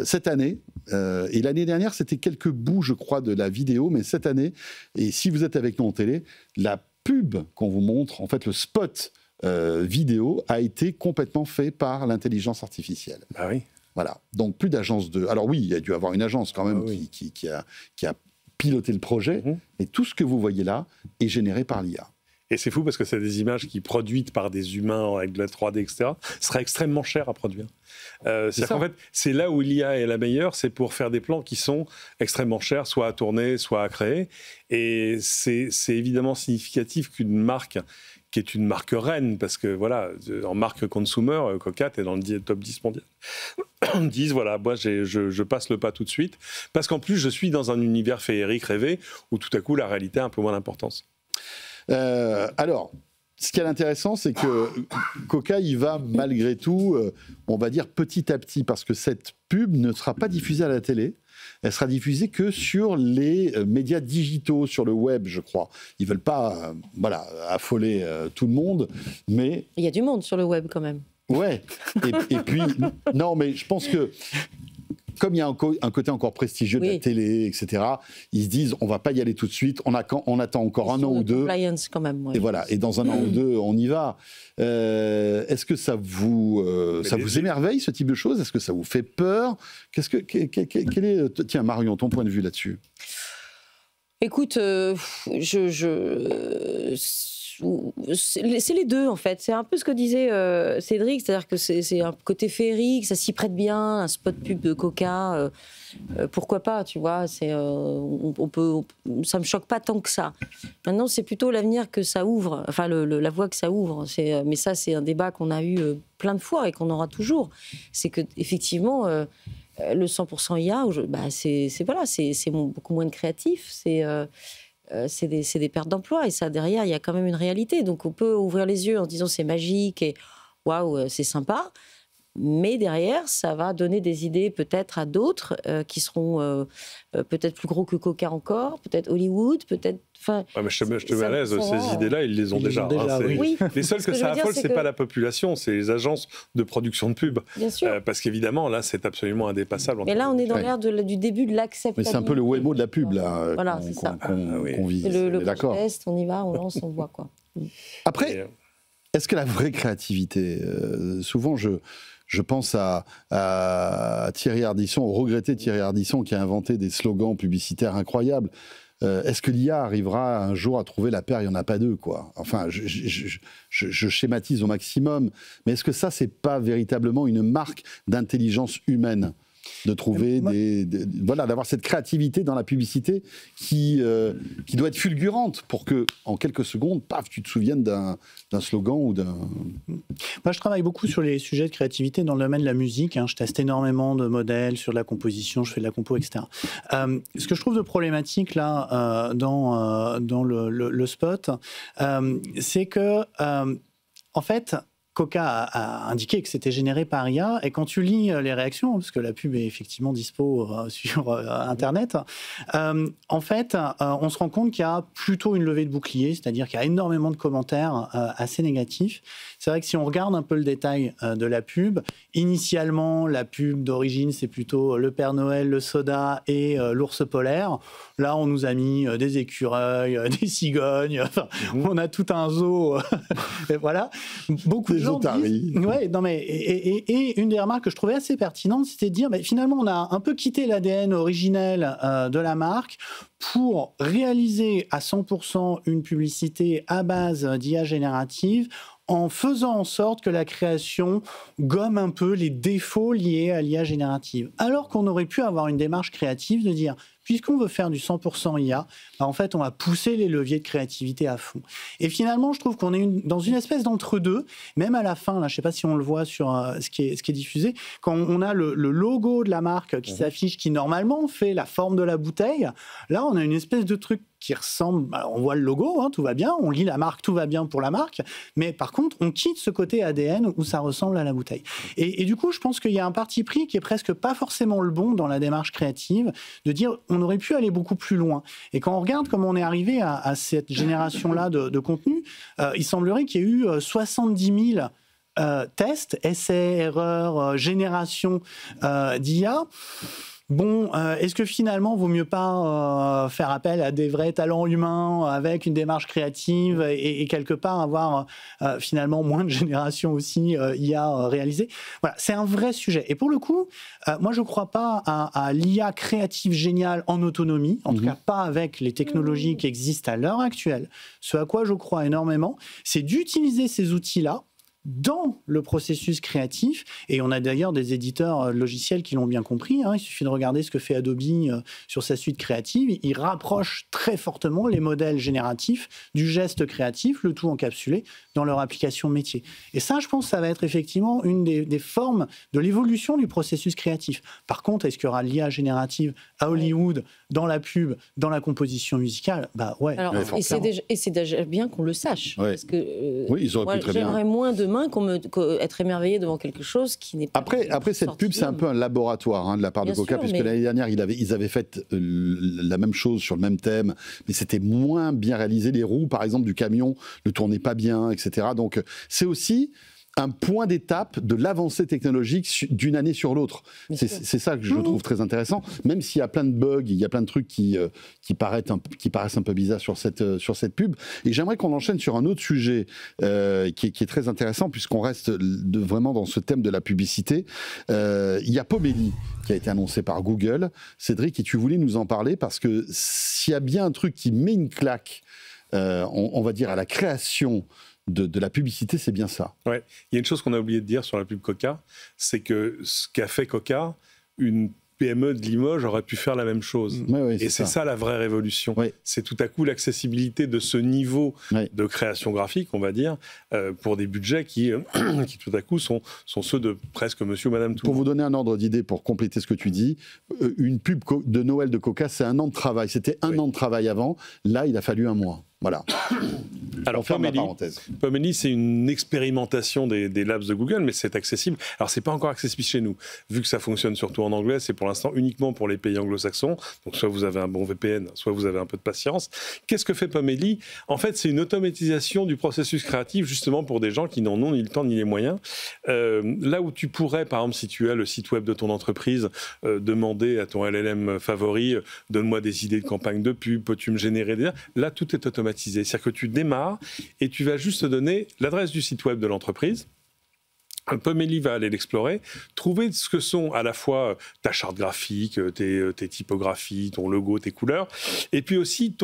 cette année, et l'année dernière, c'était quelques bouts, je crois, de la vidéo, mais cette année, et si vous êtes avec nous en télé, la pub qu'on vous montre, en fait, le spot vidéo a été complètement fait par l'intelligence artificielle. Ah oui. Voilà. Donc, plus d'agence de... Alors oui, il y a dû avoir une agence quand même qui a piloté le projet, mais tout ce que vous voyez là est généré par l'IA. et c'est fou parce que c'est des images qui produites par des humains avec de la 3D, etc., seraient extrêmement chères à produire. C'est-à-dire qu'en fait, c'est là où l'IA est la meilleure, c'est pour faire des plans qui sont extrêmement chers, soit à tourner, soit à créer. Et c'est évidemment significatif qu'une marque, qui est une marque reine, parce que voilà, en marque consumer, Coca est dans le top 10 mondial, disent voilà, moi je passe le pas tout de suite, parce qu'en plus je suis dans un univers féerique rêvé, où tout à coup la réalité a un peu moins d'importance. Alors, ce qui est intéressant, c'est que Coca, il va malgré tout, on va dire petit à petit, parce que cette pub ne sera pas diffusée à la télé. Elle sera diffusée que sur les médias digitaux, sur le web, je crois. Ils ne veulent pas affoler tout le monde, mais... Il y a du monde sur le web quand même. Ouais. Et puis, non, mais je pense que comme il y a un côté encore prestigieux de la télé, etc., ils se disent, on ne va pas y aller tout de suite, on attend encore un an ou deux. Quand même, ouais, et voilà, et dans un an ou deux, on y va. Est-ce que ça vous émerveille, ce type de choses? Est-ce que ça vous fait peur? Quel est, tiens, Marion, ton point de vue là-dessus? Écoute, c'est les deux en fait. C'est un peu ce que disait Cédric, c'est-à-dire que c'est un côté féerique, ça s'y prête bien, un spot pub de Coca, pourquoi pas, tu vois. Ça me choque pas tant que ça. Maintenant, c'est plutôt l'avenir que ça ouvre, enfin la voie que ça ouvre. Mais ça, c'est un débat qu'on a eu plein de fois et qu'on aura toujours. C'est que effectivement. Le 100% IA, c'est beaucoup moins de créatif, c'est des pertes d'emploi, et ça, derrière, il y a quand même une réalité. Donc, on peut ouvrir les yeux en se disant c'est magique et waouh, c'est sympa, mais derrière, ça va donner des idées peut-être à d'autres qui seront peut-être plus gros que Coca encore, peut-être Hollywood, peut-être... Ouais, mais je te mets à l'aise, ces idées-là, ils les ont déjà. Oui. Les seuls que ça affole, c'est pas la population, c'est les agences de production de pub. Bien sûr. Parce qu'évidemment, là, c'est absolument indépassable. Mais là, on est dans l'ère du début de l'acceptabilité. Mais c'est un peu le Waymo de la pub, là, voilà, qu'on vise. Le test, on y va, on lance, on voit, quoi. Après, est-ce que la vraie créativité, souvent je pense à Thierry Ardisson, au regretté Thierry Ardisson, qui a inventé des slogans publicitaires incroyables. Est-ce que l'IA arrivera un jour à trouver la paire? Il n'y en a pas deux, quoi. Enfin, je schématise au maximum, mais est-ce que ça, c'est pas véritablement une marque d'intelligence humaine? De trouver d'avoir cette créativité dans la publicité qui doit être fulgurante pour que, en quelques secondes, paf, tu te souviennes d'un slogan ou d'un... Moi, je travaille beaucoup sur les sujets de créativité dans le domaine de la musique. Je teste énormément de modèles sur de la composition, je fais de la compo, etc. Ce que je trouve de problématique là dans le spot, c'est que en fait, Coca a indiqué que c'était généré par IA, et quand tu lis les réactions, parce que la pub est effectivement dispo sur Internet, en fait, on se rend compte qu'il y a plutôt une levée de bouclier, c'est-à-dire qu'il y a énormément de commentaires assez négatifs. C'est vrai que si on regarde un peu le détail de la pub, initialement, la pub d'origine, c'est plutôt le Père Noël, le soda et l'ours polaire. Là, on nous a mis des écureuils, des cigognes, on a tout un zoo. Et voilà. Beaucoup de gens disent... Ouais, non, mais, et une des remarques que je trouvais assez pertinente, c'était de dire, finalement, on a un peu quitté l'ADN originel de la marque pour réaliser à 100% une publicité à base d'IA générative, en faisant en sorte que la création gomme un peu les défauts liés à l'IA générative. Alors qu'on aurait pu avoir une démarche créative de dire, puisqu'on veut faire du 100% IA, en fait, on va pousser les leviers de créativité à fond. Et finalement, je trouve qu'on est dans une espèce d'entre-deux, même à la fin, là, je ne sais pas si on le voit sur ce qui est diffusé, quand on a le logo de la marque qui s'affiche, qui normalement fait la forme de la bouteille, là, on a une espèce de truc qui ressemble, alors on voit le logo, tout va bien, on lit la marque, tout va bien pour la marque, mais par contre, on quitte ce côté ADN où ça ressemble à la bouteille. Et du coup, je pense qu'il y a un parti pris qui est presque pas forcément le bon dans la démarche créative, de dire on aurait pu aller beaucoup plus loin. Et quand on regarde comment on est arrivé à cette génération-là de contenu, il semblerait qu'il y ait eu 70 000 tests, essais, erreurs, génération d'IA. bon, est-ce que finalement, vaut mieux pas faire appel à des vrais talents humains avec une démarche créative et quelque part avoir finalement moins de générations aussi IA réalisées? Voilà, c'est un vrai sujet. Et pour le coup, moi, je ne crois pas à l'IA créative géniale en autonomie, en tout cas pas avec les technologies qui existent à l'heure actuelle. Ce à quoi je crois énormément, c'est d'utiliser ces outils-là dans le processus créatif, et on a d'ailleurs des éditeurs logiciels qui l'ont bien compris, hein. Il suffit de regarder ce que fait Adobe sur sa suite créative, il rapproche très fortement les modèles génératifs du geste créatif, le tout encapsulé dans leur application métier. Et ça, je pense, ça va être effectivement une des formes de l'évolution du processus créatif. Par contre, est-ce qu'il y aura l'IA générative à Hollywood, dans la pub, dans la composition musicale? Bah ouais. Alors, et c'est déjà bien qu'on le sache, parce que oui, ils auraient pu très bien. J'aimerais moins demain être émerveillé devant quelque chose qui n'est pas... Après cette pub, c'est un peu un laboratoire de la part de Coca, puisque l'année dernière, ils avaient fait la même chose sur le même thème, mais c'était moins bien réalisé. Les roues, par exemple, du camion ne tournaient pas bien, etc. Donc, c'est aussi un point d'étape de l'avancée technologique d'une année sur l'autre. C'est ça que je trouve très intéressant, même s'il y a plein de bugs, il y a plein de trucs qui paraissent un peu bizarres sur cette pub. Et j'aimerais qu'on enchaîne sur un autre sujet qui est très intéressant, puisqu'on reste vraiment dans ce thème de la publicité. Il y a Pomeli qui a été annoncé par Google. Cédric, et tu voulais nous en parler, parce que s'il y a bien un truc qui met une claque, on va dire, à la création de la publicité, c'est bien ça. Ouais. Il y a une chose qu'on a oublié de dire sur la pub Coca, c'est que ce qu'a fait Coca, une PME de Limoges aurait pu faire la même chose. Et c'est ça la vraie révolution. C'est tout à coup l'accessibilité de ce niveau de création graphique, on va dire, pour des budgets qui tout à coup sont ceux de presque monsieur ou madame tout. Pour vous donner un ordre d'idée, pour compléter ce que tu dis, une pub de Noël de Coca, c'est 1 an de travail. C'était 1 an de travail avant. Là, il a fallu 1 mois. Voilà. Alors, Pomeli, c'est une expérimentation des labs de Google, mais c'est accessible. Alors, c'est pas encore accessible chez nous. Vu que ça fonctionne surtout en anglais, c'est pour l'instant uniquement pour les pays anglo-saxons. Donc, soit vous avez un bon VPN, soit vous avez un peu de patience. Qu'est-ce que fait Pomeli? En fait, c'est une automatisation du processus créatif, justement pour des gens qui n'en ont ni le temps ni les moyens. Là où tu pourrais, par exemple, si tu as le site web de ton entreprise, demander à ton LLM favori, donne-moi des idées de campagne de pub, peux-tu me générer des... Là, tout est automatisé. C'est-à-dire que tu démarres et tu vas juste donner l'adresse du site web de l'entreprise. Pomeli va aller l'explorer, trouver ce que sont à la fois ta charte graphique, tes typographies, ton logo, tes couleurs, et puis aussi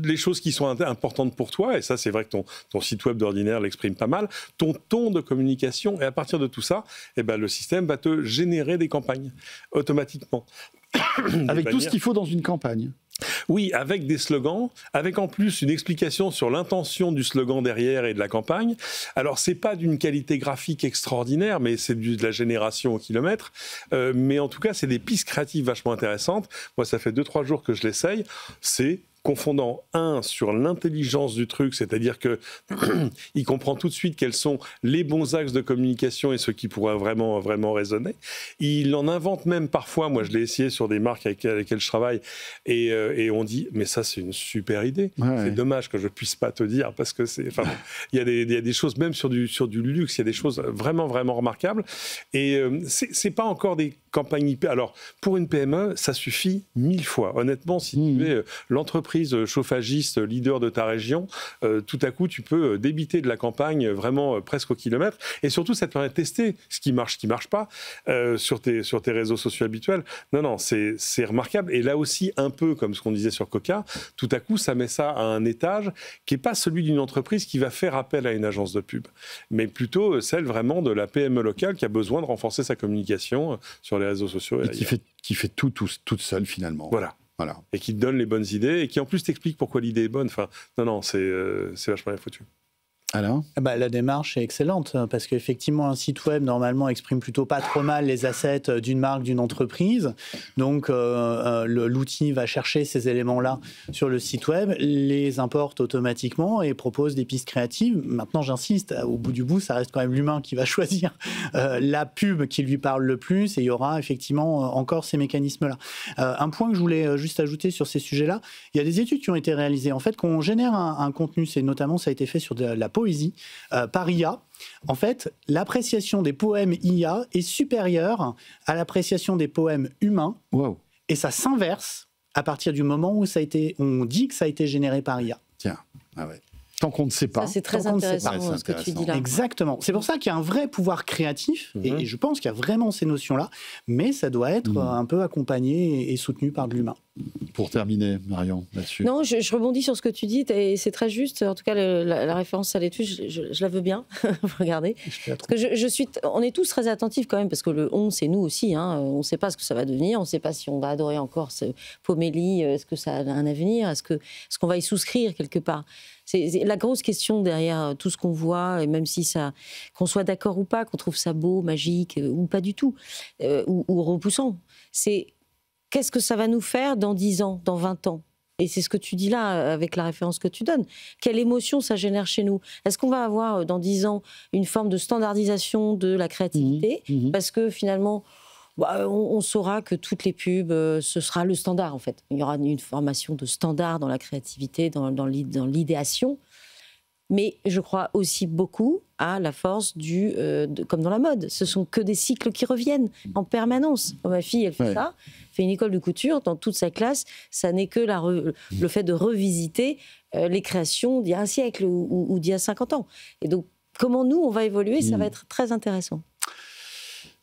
les choses qui sont importantes pour toi, et ça c'est vrai que ton site web d'ordinaire l'exprime pas mal, ton ton de communication, et à partir de tout ça, le système va te générer des campagnes automatiquement. Avec tout ce qu'il faut dans une campagne. Oui, avec des slogans, avec en plus une explication sur l'intention du slogan derrière et de la campagne. Alors, c'est pas d'une qualité graphique extraordinaire, mais c'est de la génération au kilomètre. Mais en tout cas, c'est des pistes créatives vachement intéressantes. Moi, ça fait 2-3 jours que je l'essaye. C'est confondant sur l'intelligence du truc, c'est-à-dire que il comprend tout de suite quels sont les bons axes de communication et ceux qui pourraient vraiment résonner. Il en invente même parfois, moi je l'ai essayé sur des marques avec lesquelles je travaille, et on dit, mais ça c'est une super idée. C'est dommage que je puisse pas te dire, parce que il y a des choses, même sur du luxe, il y a des choses vraiment remarquables, et c'est pas encore des campagnes IP. Alors, pour une PME, ça suffit 1000 fois. Honnêtement, si tu es l'entreprise chauffagiste leader de ta région, tout à coup, tu peux débiter de la campagne vraiment presque au kilomètre. Et surtout, ça te permet de tester ce qui marche pas sur tes réseaux sociaux habituels. Non, c'est remarquable. Et là aussi, un peu comme ce qu'on disait sur Coca, tout à coup, ça met ça à un étage qui n'est pas celui d'une entreprise qui va faire appel à une agence de pub, mais plutôt celle vraiment de la PME locale qui a besoin de renforcer sa communication sur les réseaux sociaux. Et qui fait tout toute seule, finalement. Voilà. Et qui te donne les bonnes idées et qui en plus t'explique pourquoi l'idée est bonne. Enfin, non, c'est vachement bien foutu. Alors la démarche est excellente, parce qu'effectivement, un site web, normalement, exprime plutôt pas trop mal les assets d'une marque, d'une entreprise. Donc, l'outil va chercher ces éléments-là sur le site web, les importe automatiquement et propose des pistes créatives. Maintenant, j'insiste, au bout du bout, ça reste quand même l'humain qui va choisir la pub qui lui parle le plus, et il y aura effectivement encore ces mécanismes-là. Un point que je voulais juste ajouter sur ces sujets-là, il y a des études qui ont été réalisées. En fait, quand on génère un contenu, ça a été fait sur de la poésie par IA. En fait, l'appréciation des poèmes IA est supérieure à l'appréciation des poèmes humains. Wow. Et ça s'inverse à partir du moment où on dit que ça a été généré par IA. Tiens, ah ouais. Tant qu'on ne sait pas. Ça, c'est très intéressant ce que tu dis là. Exactement. C'est pour ça qu'il y a un vrai pouvoir créatif, et je pense qu'il y a vraiment ces notions-là, mais ça doit être un peu accompagné et soutenu par de l'humain. Pour terminer, Marion, là-dessus. Non, je rebondis sur ce que tu dis, et c'est très juste. En tout cas, la référence à l'étude, je la veux bien. Regardez. Parce que on est tous très attentifs quand même, parce que le on, c'est nous aussi. Hein. On ne sait pas ce que ça va devenir, on ne sait pas si on va adorer encore ce Pomeli, est-ce que ça a un avenir, est-ce qu'on va y souscrire quelque part. C'est la grosse question derrière tout ce qu'on voit, et même si qu'on soit d'accord ou pas, qu'on trouve ça beau, magique, ou pas du tout, ou repoussant, c'est qu'est-ce que ça va nous faire dans 10 ans, dans 20 ans ? Et c'est ce que tu dis là, avec la référence que tu donnes. Quelle émotion ça génère chez nous ? Est-ce qu'on va avoir, dans 10 ans, une forme de standardisation de la créativité ? Parce que finalement, on saura que toutes les pubs, ce sera le standard, en fait. Il y aura une formation de standard dans la créativité, dans l'idéation. Mais je crois aussi beaucoup à la force comme dans la mode. Ce sont que des cycles qui reviennent en permanence. Ma fille, elle fait ça, fait une école de couture. Dans toute sa classe, ça n'est que le fait de revisiter les créations d'il y a un siècle ou d'il y a 50 ans. Et donc, comment nous, on va évoluer, ça va être très intéressant.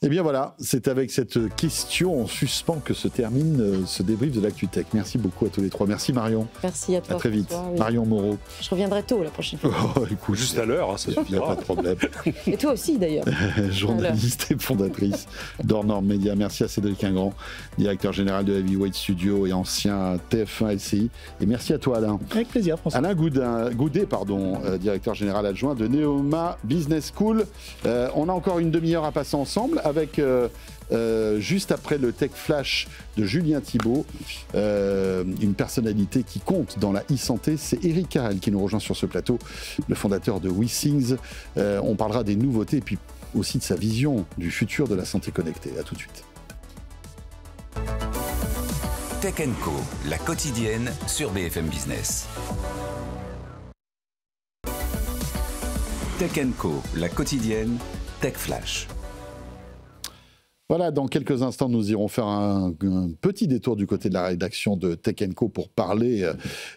Eh bien voilà, c'est avec cette question en suspens que se termine ce débrief de l'ActuTech. Merci beaucoup à tous les trois. Merci Marion. Merci à toi. À très vite. François, oui. Marion Moreau. Je reviendrai tôt la prochaine fois. Oh, écoute, juste à l'heure, hein, ça il n'y a pas de problème. Et toi aussi d'ailleurs. Journaliste et fondatrice d'Hors-Normes Média. Merci à Cédric Ingrand, directeur général de Heavyweight Studio et ancien TF1 LCI. Et merci à toi Alain. Avec plaisir François. Alain Goudet, directeur général adjoint de Neoma Business School. On a encore une demi-heure à passer ensemble avec juste après le Tech Flash de Julien Thibault, une personnalité qui compte dans la e-santé, c'est Eric Carrel qui nous rejoint sur ce plateau, le fondateur de WeThings. On parlera des nouveautés et puis aussi de sa vision du futur de la santé connectée. À tout de suite. Tech & Co, la quotidienne sur BFM Business. Tech & Co, la quotidienne, Tech Flash. Voilà, dans quelques instants, nous irons faire un petit détour du côté de la rédaction de Tech & Co pour parler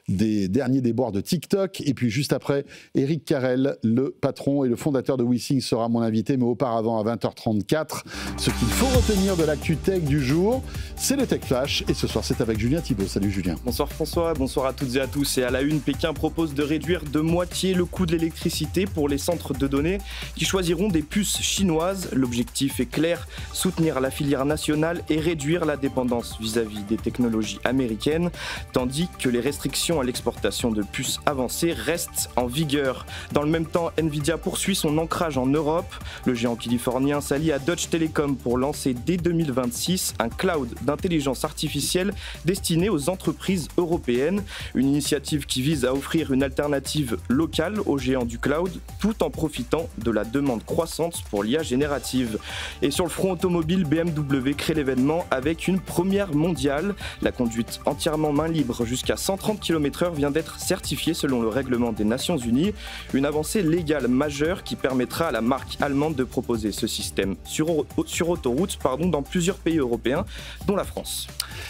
des derniers déboires de TikTok. Et puis juste après, Eric Carrel, le patron et le fondateur de WeThings, sera mon invité. Mais auparavant, à 20h34, ce qu'il faut retenir de l'actu tech du jour, c'est le Tech Flash. Et ce soir, c'est avec Julien Thibault. Salut Julien. Bonsoir François, bonsoir à toutes et à tous. Et à la une, Pékin propose de réduire de moitié le coût de l'électricité pour les centres de données qui choisiront des puces chinoises. L'objectif est clair, soutenir la filière nationale et réduire la dépendance vis-à-vis des technologies américaines, tandis que les restrictions à l'exportation de puces avancées restent en vigueur. Dans le même temps, Nvidia poursuit son ancrage en Europe. Le géant californien s'allie à Deutsche Telekom pour lancer dès 2026 un cloud d'intelligence artificielle destiné aux entreprises européennes. Une initiative qui vise à offrir une alternative locale aux géants du cloud, tout en profitant de la demande croissante pour l'IA générative. Et sur le front automobile, BMW crée l'événement avec une première mondiale. La conduite entièrement main libre jusqu'à 130 km/h vient d'être certifiée selon le règlement des Nations Unies. Une avancée légale majeure qui permettra à la marque allemande de proposer ce système sur autoroute dans plusieurs pays européens, dont la France.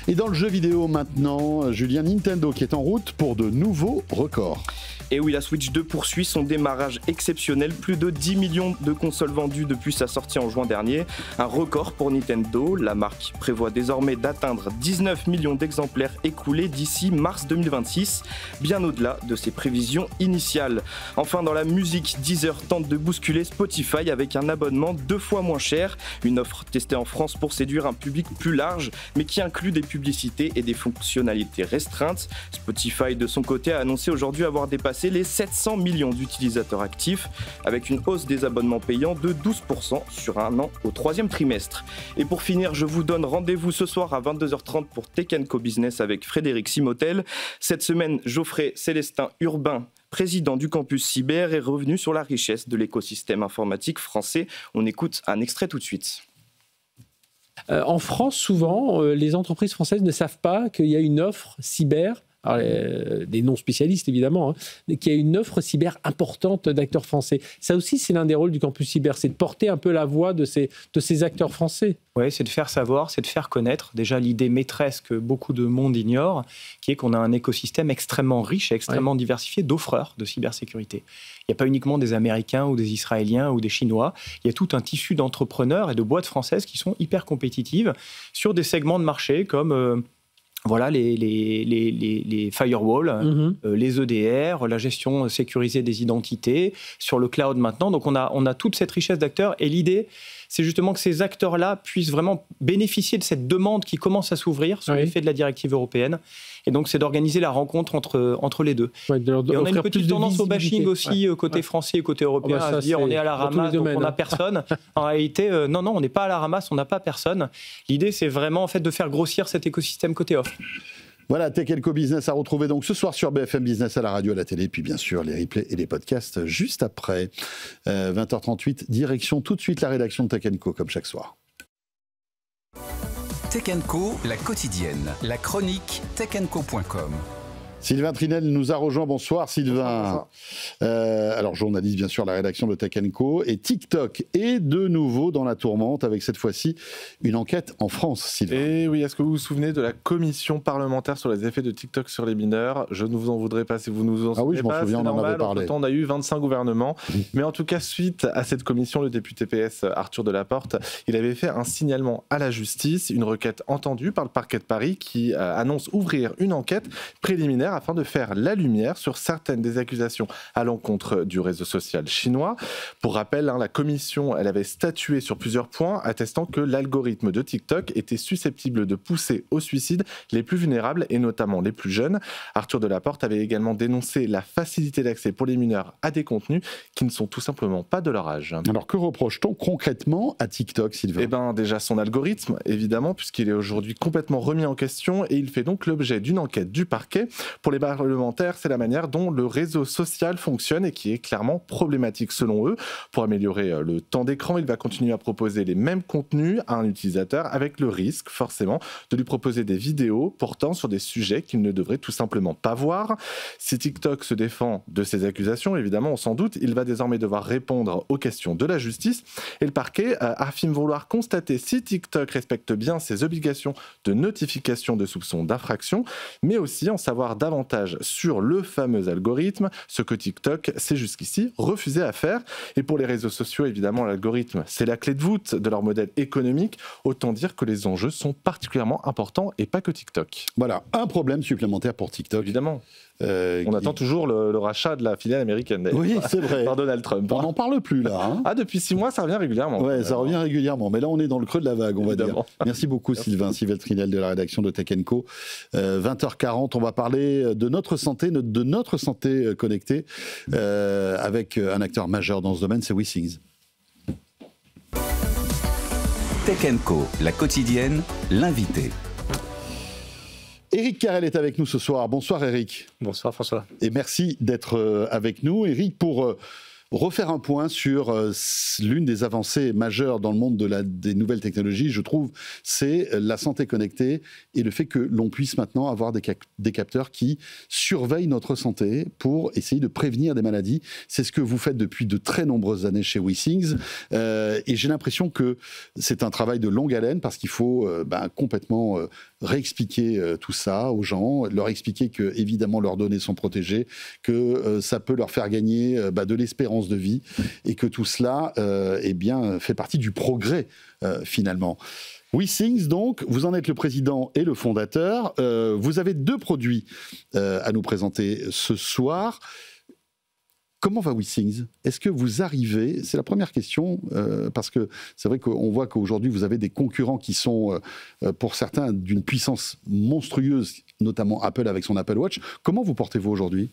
Et dans le jeu vidéo maintenant, Julien, Nintendo qui est en route pour de nouveaux records. Et oui, la Switch 2 poursuit son démarrage exceptionnel. Plus de 10 millions de consoles vendues depuis sa sortie en juin dernier. Un record pour Nintendo. La marque prévoit désormais d'atteindre 19 millions d'exemplaires écoulés d'ici mars 2026, bien au-delà de ses prévisions initiales. Enfin, dans la musique, Deezer tente de bousculer Spotify avec un abonnement 2 fois moins cher. Une offre testée en France pour séduire un public plus large, mais qui inclut des publicités et des fonctionnalités restreintes. Spotify, de son côté, a annoncé aujourd'hui avoir dépassé les 700 millions d'utilisateurs actifs, avec une hausse des abonnements payants de 12% sur un an au 3e trimestre. Et pour finir, je vous donne rendez-vous ce soir à 22h30 pour Tech & Co Business avec Frédéric Simotel. Cette semaine, Geoffrey Célestin Urbain, président du campus cyber, est revenu sur la richesse de l'écosystème informatique français. On écoute un extrait tout de suite. En France, souvent, les entreprises françaises ne savent pas qu'il y a une offre cyber des non-spécialistes évidemment, hein, qu'il y a une offre cyber importante d'acteurs français. Ça aussi, c'est l'un des rôles du campus cyber, c'est de porter un peu la voix de ces acteurs français. Oui, c'est de faire savoir, c'est de faire connaître déjà l'idée maîtresse que beaucoup de monde ignore, qui est qu'on a un écosystème extrêmement riche et extrêmement diversifié d'offreurs de cybersécurité. Il n'y a pas uniquement des Américains ou des Israéliens ou des Chinois, il y a tout un tissu d'entrepreneurs et de boîtes françaises qui sont hyper compétitives sur des segments de marché comme... Voilà, les firewalls, les EDR, la gestion sécurisée des identités, sur le cloud maintenant. Donc on a toute cette richesse d'acteurs et l'idée, c'est justement que ces acteurs-là puissent vraiment bénéficier de cette demande qui commence à s'ouvrir sur l'effet de la directive européenne. Et donc c'est d'organiser la rencontre entre les deux. Et on a une petite tendance au bashing aussi côté français et côté européen à se dire on est à la ramasse, donc on n'a personne. En réalité, non, on n'est pas à la ramasse, on n'a pas personne. L'idée, c'est vraiment en fait de faire grossir cet écosystème côté offre. Voilà, Tech & Co Business à retrouver donc ce soir sur BFM Business, à la radio, à la télé, puis bien sûr les replays et les podcasts juste après. 20h38, direction tout de suite la rédaction de Tech & Co comme chaque soir. Tech & Co, la quotidienne, la chronique techandco.com. Sylvain Trinel nous a rejoint. Bonsoir Sylvain. Bonsoir. Alors journaliste bien sûr, la rédaction de Tech & Co. Et TikTok est de nouveau dans la tourmente avec cette fois-ci une enquête en France, Sylvain. Et oui, est-ce que vous vous souvenez de la commission parlementaire sur les effets de TikTok sur les mineurs? Je ne vous en voudrais pas si vous nous en souvenez pas. Ah oui, je m'en souviens, on en avait parlé. On a eu 25 gouvernements. Mais en tout cas, suite à cette commission, le député PS Arthur Delaporte, il avait fait un signalement à la justice, une requête entendue par le parquet de Paris qui annonce ouvrir une enquête préliminaire afin de faire la lumière sur certaines des accusations à l'encontre du réseau social chinois. Pour rappel, la commission elle avait statué sur plusieurs points attestant que l'algorithme de TikTok était susceptible de pousser au suicide les plus vulnérables et notamment les plus jeunes. Arthur Delaporte avait également dénoncé la facilité d'accès pour les mineurs à des contenus qui ne sont tout simplement pas de leur âge. Alors que reproche-t-on concrètement à TikTok, Sylvain ? Eh bien déjà son algorithme, évidemment, puisqu'il est aujourd'hui complètement remis en question et il fait donc l'objet d'une enquête du parquet. Pour les parlementaires, c'est la manière dont le réseau social fonctionne et qui est clairement problématique selon eux. Pour améliorer le temps d'écran, il va continuer à proposer les mêmes contenus à un utilisateur avec le risque, forcément, de lui proposer des vidéos portant sur des sujets qu'il ne devrait tout simplement pas voir. Si TikTok se défend de ces accusations, évidemment, on s'en doute, il va désormais devoir répondre aux questions de la justice. Et le parquet affirme vouloir constater si TikTok respecte bien ses obligations de notification de soupçons d'infraction, mais aussi en savoir davantage sur le fameux algorithme, ce que TikTok s'est jusqu'ici refusé à faire. Et pour les réseaux sociaux, évidemment, l'algorithme, c'est la clé de voûte de leur modèle économique. Autant dire que les enjeux sont particulièrement importants et pas que TikTok. Voilà, un problème supplémentaire pour TikTok. Évidemment. On attend toujours le rachat de la filiale américaine. Oui, c'est vrai. Par Donald Trump. On n'en parle plus là. Depuis 6 mois, ça revient régulièrement. Ouais, ça revient régulièrement. Mais là, on est dans le creux de la vague, on va dire. Merci beaucoup, Sylvain Trinel de la rédaction de Tech & Co. 20h40, on va parler de notre santé connectée avec un acteur majeur dans ce domaine, c'est WeSings. Tech & Co, la quotidienne, l'invité. Éric Carrel est avec nous ce soir. Bonsoir Éric. Bonsoir François. Et merci d'être avec nous. Éric, pour refaire un point sur l'une des avancées majeures dans le monde des nouvelles technologies, je trouve, c'est la santé connectée et le fait que l'on puisse maintenant avoir des capteurs qui surveillent notre santé pour essayer de prévenir des maladies. C'est ce que vous faites depuis de très nombreuses années chez WeSings. Et j'ai l'impression que c'est un travail de longue haleine parce qu'il faut complètement réexpliquer tout ça aux gens, leur expliquer que évidemment leurs données sont protégées, que ça peut leur faire gagner de l'espérance de vie et que tout cela fait partie du progrès finalement. WeSings, donc, vous en êtes le président et le fondateur. Vous avez 2 produits à nous présenter ce soir. Comment va WeSings ? Est-ce que vous arrivez, c'est la première question, parce que c'est vrai qu'on voit qu'aujourd'hui vous avez des concurrents qui sont, pour certains, d'une puissance monstrueuse, notamment Apple avec son Apple Watch. Comment vous portez-vous aujourd'hui ?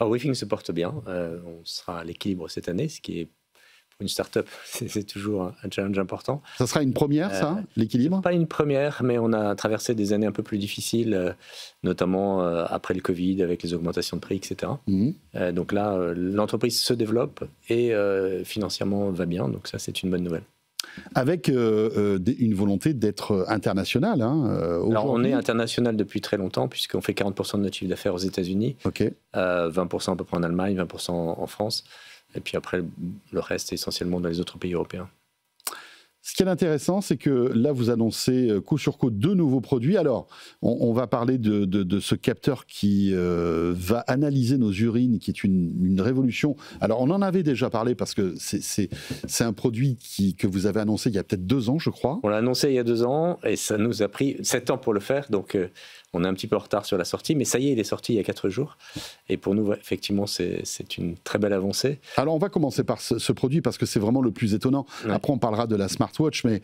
Alors WeSings se porte bien, on sera à l'équilibre cette année, ce qui est pour une start-up, c'est toujours un challenge important. Ça sera une première, ça, l'équilibre ? Pas une première, mais on a traversé des années un peu plus difficiles, notamment après le Covid, avec les augmentations de prix, etc. Donc là, l'entreprise se développe et financièrement va bien, donc ça c'est une bonne nouvelle. Avec une volonté d'être international. Alors on est international depuis très longtemps, puisqu'on fait 40% de notre chiffre d'affaires aux États-Unis, 20% à peu près en Allemagne, 20% en France, et puis après le reste essentiellement dans les autres pays européens. Ce qui est intéressant, c'est que là, vous annoncez coup sur coup 2 nouveaux produits. Alors, on va parler de ce capteur qui va analyser nos urines, qui est une révolution. Alors, on en avait déjà parlé parce que c'est un produit que vous avez annoncé il y a peut-être 2 ans, je crois. On l'a annoncé il y a 2 ans et ça nous a pris 7 ans pour le faire. Donc, on est un petit peu en retard sur la sortie, mais ça y est, il est sorti il y a 4 jours. Et pour nous, effectivement, c'est une très belle avancée. Alors, on va commencer par ce produit parce que c'est vraiment le plus étonnant. Ouais. Après, on parlera de la smartwatch, mais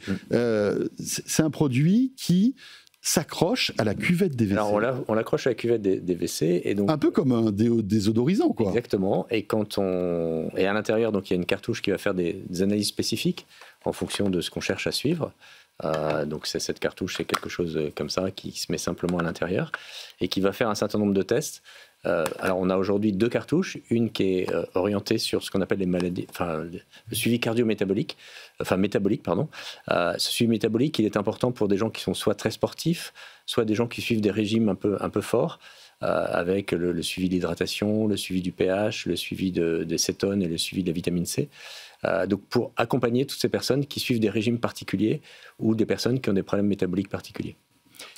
c'est un produit qui s'accroche à la cuvette des WC. Alors, on l'accroche à la cuvette des WC. Et donc, un peu comme un désodorisant, quoi. Exactement. Et à l'intérieur, donc, il y a une cartouche qui va faire des analyses spécifiques en fonction de ce qu'on cherche à suivre. Donc cette cartouche, c'est quelque chose comme ça qui se met simplement à l'intérieur et qui va faire un certain nombre de tests. Alors on a aujourd'hui 2 cartouches, une qui est orientée sur ce qu'on appelle les maladies, le suivi métabolique. Ce suivi métabolique, il est important pour des gens qui sont soit très sportifs, soit des gens qui suivent des régimes un peu forts, avec le suivi de l'hydratation, le suivi du pH, le suivi des cétones et le suivi de la vitamine C. Donc pour accompagner toutes ces personnes qui suivent des régimes particuliers ou des personnes qui ont des problèmes métaboliques particuliers.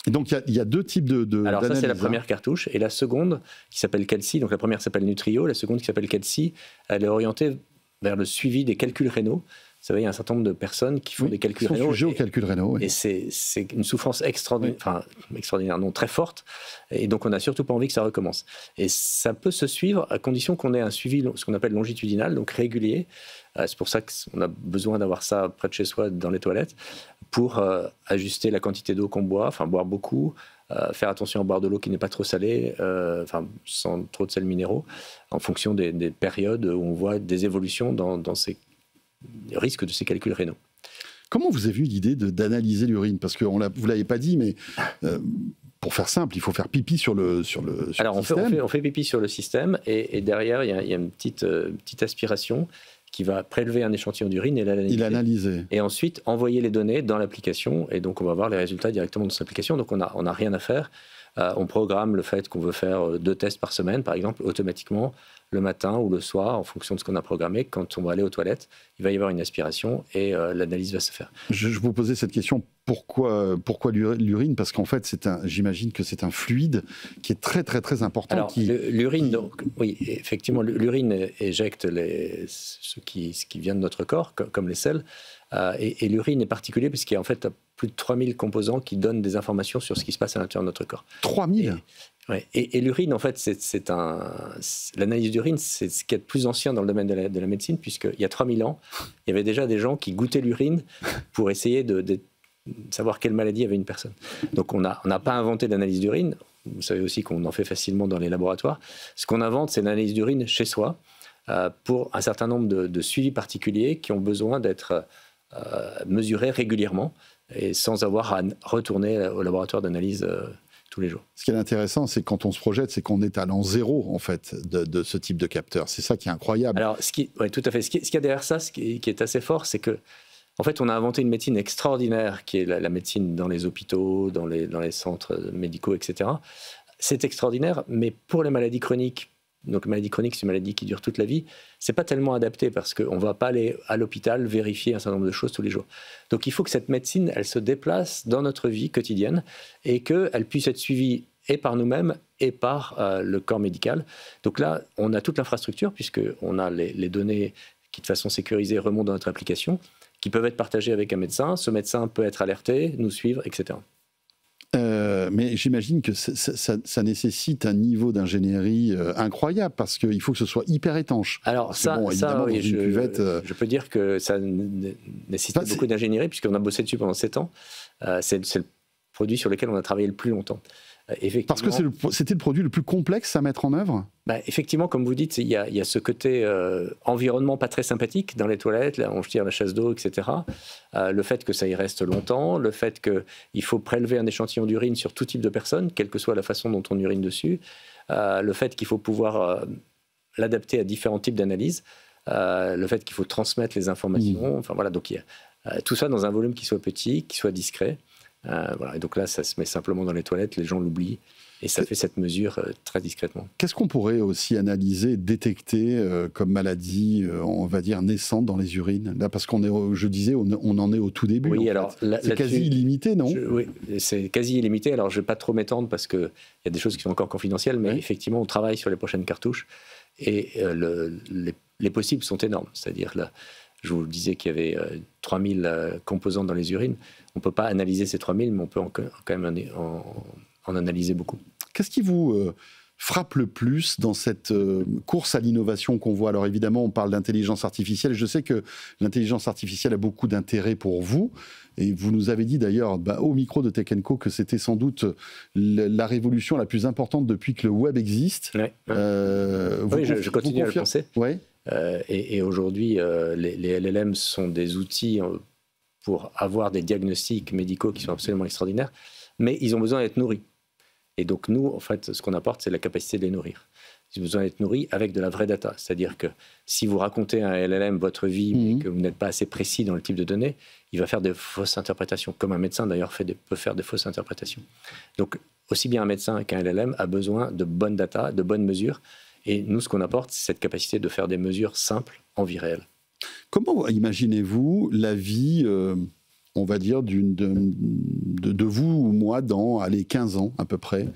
Et donc il y a 2 types de Alors ça c'est la première cartouche et la seconde qui s'appelle Calci, donc la première s'appelle Nutrio, la seconde qui s'appelle Calci, elle est orientée vers le suivi des calculs rénaux. Vous savez, il y a un certain nombre de personnes qui font des calculs rénaux. Ils sont sujets aux calculs rénaux. Oui. Et c'est une souffrance extraordinaire, non, très forte. Et donc, on n'a surtout pas envie que ça recommence. Et ça peut se suivre à condition qu'on ait un suivi, ce qu'on appelle longitudinal, donc régulier. C'est pour ça qu'on a besoin d'avoir ça près de chez soi, dans les toilettes, pour ajuster la quantité d'eau qu'on boit, boire beaucoup, faire attention à boire de l'eau qui n'est pas trop salée, sans trop de sels minéraux, en fonction des périodes où on voit des évolutions dans ces risque de ces calculs rénaux. Comment vous avez eu l'idée d'analyser l'urine ? Parce que vous ne l'avez pas dit, mais pour faire simple, il faut faire pipi sur le système. Alors on fait pipi sur le système et derrière, il y a une petite aspiration qui va prélever un échantillon d'urine et l'analyser. Et ensuite, envoyer les données dans l'application. Et donc, on va voir les résultats directement de cette application. Donc, on n'a rien à faire. On programme le fait qu'on veut faire 2 tests par semaine, par exemple, automatiquement, le matin ou le soir, en fonction de ce qu'on a programmé. Quand on va aller aux toilettes, il va y avoir une aspiration et l'analyse va se faire. Je vous posais cette question, pourquoi l'urine ? Parce qu'en fait, j'imagine que c'est un fluide qui est très, très, très important. Alors, l'urine, donc, oui, effectivement, l'urine éjecte ce qui vient de notre corps, comme les sels. Et l'urine est particulier parce qu'il y a en fait plus de 3000 composants qui donnent des informations sur ce qui se passe à l'intérieur de notre corps. 3000 ? Et l'urine, en fait, l'analyse d'urine, c'est ce qui est le plus ancien dans le domaine de la médecine, puisqu'il y a 3000 ans, il y avait déjà des gens qui goûtaient l'urine pour essayer de savoir quelle maladie avait une personne. Donc on n'a pas inventé l'analyse d'urine. Vous savez aussi qu'on en fait facilement dans les laboratoires. Ce qu'on invente, c'est l'analyse d'urine chez soi, pour un certain nombre de suivis particuliers qui ont besoin d'être mesurés régulièrement et sans avoir à retourner au laboratoire d'analyse tous les jours. Ce qui est intéressant, c'est quand on se projette, c'est qu'on est à l'an zéro, en fait, de ce type de capteur. C'est ça qui est incroyable. Alors, tout à fait. Ce qu'il y a derrière ça, ce qui est assez fort, c'est que, en fait, on a inventé une médecine extraordinaire, qui est la médecine dans les hôpitaux, dans les centres médicaux, etc. C'est extraordinaire, mais pour les maladies chroniques, donc maladie chronique, c'est une maladie qui dure toute la vie, c'est pas tellement adapté parce qu'on ne va pas aller à l'hôpital vérifier un certain nombre de choses tous les jours. Donc il faut que cette médecine, elle se déplace dans notre vie quotidienne et qu'elle puisse être suivie et par nous-mêmes et par le corps médical. Donc là, on a toute l'infrastructure puisqu'on a les données qui de façon sécurisée remontent dans notre application, qui peuvent être partagées avec un médecin. Ce médecin peut être alerté, nous suivre, etc. Mais j'imagine que ça nécessite un niveau d'ingénierie incroyable parce qu'il faut que ce soit hyper étanche. Alors oui, je peux dire que ça nécessite beaucoup d'ingénierie puisqu'on a bossé dessus pendant 7 ans. C'est le produit sur lequel on a travaillé le plus longtemps. Parce que c'était le produit le plus complexe à mettre en œuvre ? Effectivement, comme vous dites, il y a ce côté environnement pas très sympathique dans les toilettes, là, on tire la chasse d'eau, etc. Le fait que ça y reste longtemps, le fait qu'il faut prélever un échantillon d'urine sur tout type de personne, quelle que soit la façon dont on urine dessus, le fait qu'il faut pouvoir l'adapter à différents types d'analyses, le fait qu'il faut transmettre les informations, enfin voilà, donc Tout ça dans un volume qui soit petit, qui soit discret. Voilà. Et donc là, ça se met simplement dans les toilettes, les gens l'oublient. Et ça fait cette mesure très discrètement. Qu'est-ce qu'on pourrait aussi analyser, détecter comme maladie, on va dire, naissante dans les urines? Là, parce qu'on est, je disais, on en est au tout début. Oui, alors c'est quasi illimité, non? Oui, c'est quasi illimité. Alors, je ne vais pas trop m'étendre parce qu'il y a des choses qui sont encore confidentielles, mais effectivement, on travaille sur les prochaines cartouches et les possibles sont énormes. C'est-à-dire, là, je vous disais qu'il y avait 3000 composants dans les urines. On ne peut pas analyser ces 3000, mais on peut quand même en analyser beaucoup. Qu'est-ce qui vous frappe le plus dans cette course à l'innovation qu'on voit? Alors évidemment, on parle d'intelligence artificielle. Je sais que l'intelligence artificielle a beaucoup d'intérêt pour vous. Et vous nous avez dit d'ailleurs au micro de Tech & Co que c'était sans doute la révolution la plus importante depuis que le web existe. Ouais. Oui, je continue à le penser. Ouais. Et aujourd'hui, les LLM sont des outils pour avoir des diagnostics médicaux qui sont absolument extraordinaires, mais ils ont besoin d'être nourris. Et donc nous, en fait, ce qu'on apporte, c'est la capacité de les nourrir. Ils ont besoin d'être nourris avec de la vraie data. C'est-à-dire que si vous racontez à un LLM votre vie, mais que vous n'êtes pas assez précis dans le type de données, il va faire de fausses interprétations, comme un médecin d'ailleurs peut faire de fausses interprétations. Donc aussi bien un médecin qu'un LLM a besoin de bonnes data, de bonnes mesures. Et nous, ce qu'on apporte, c'est cette capacité de faire des mesures simples en vie réelle. Comment imaginez-vous la vie, on va dire, de vous ou moi dans 15 ans à peu près,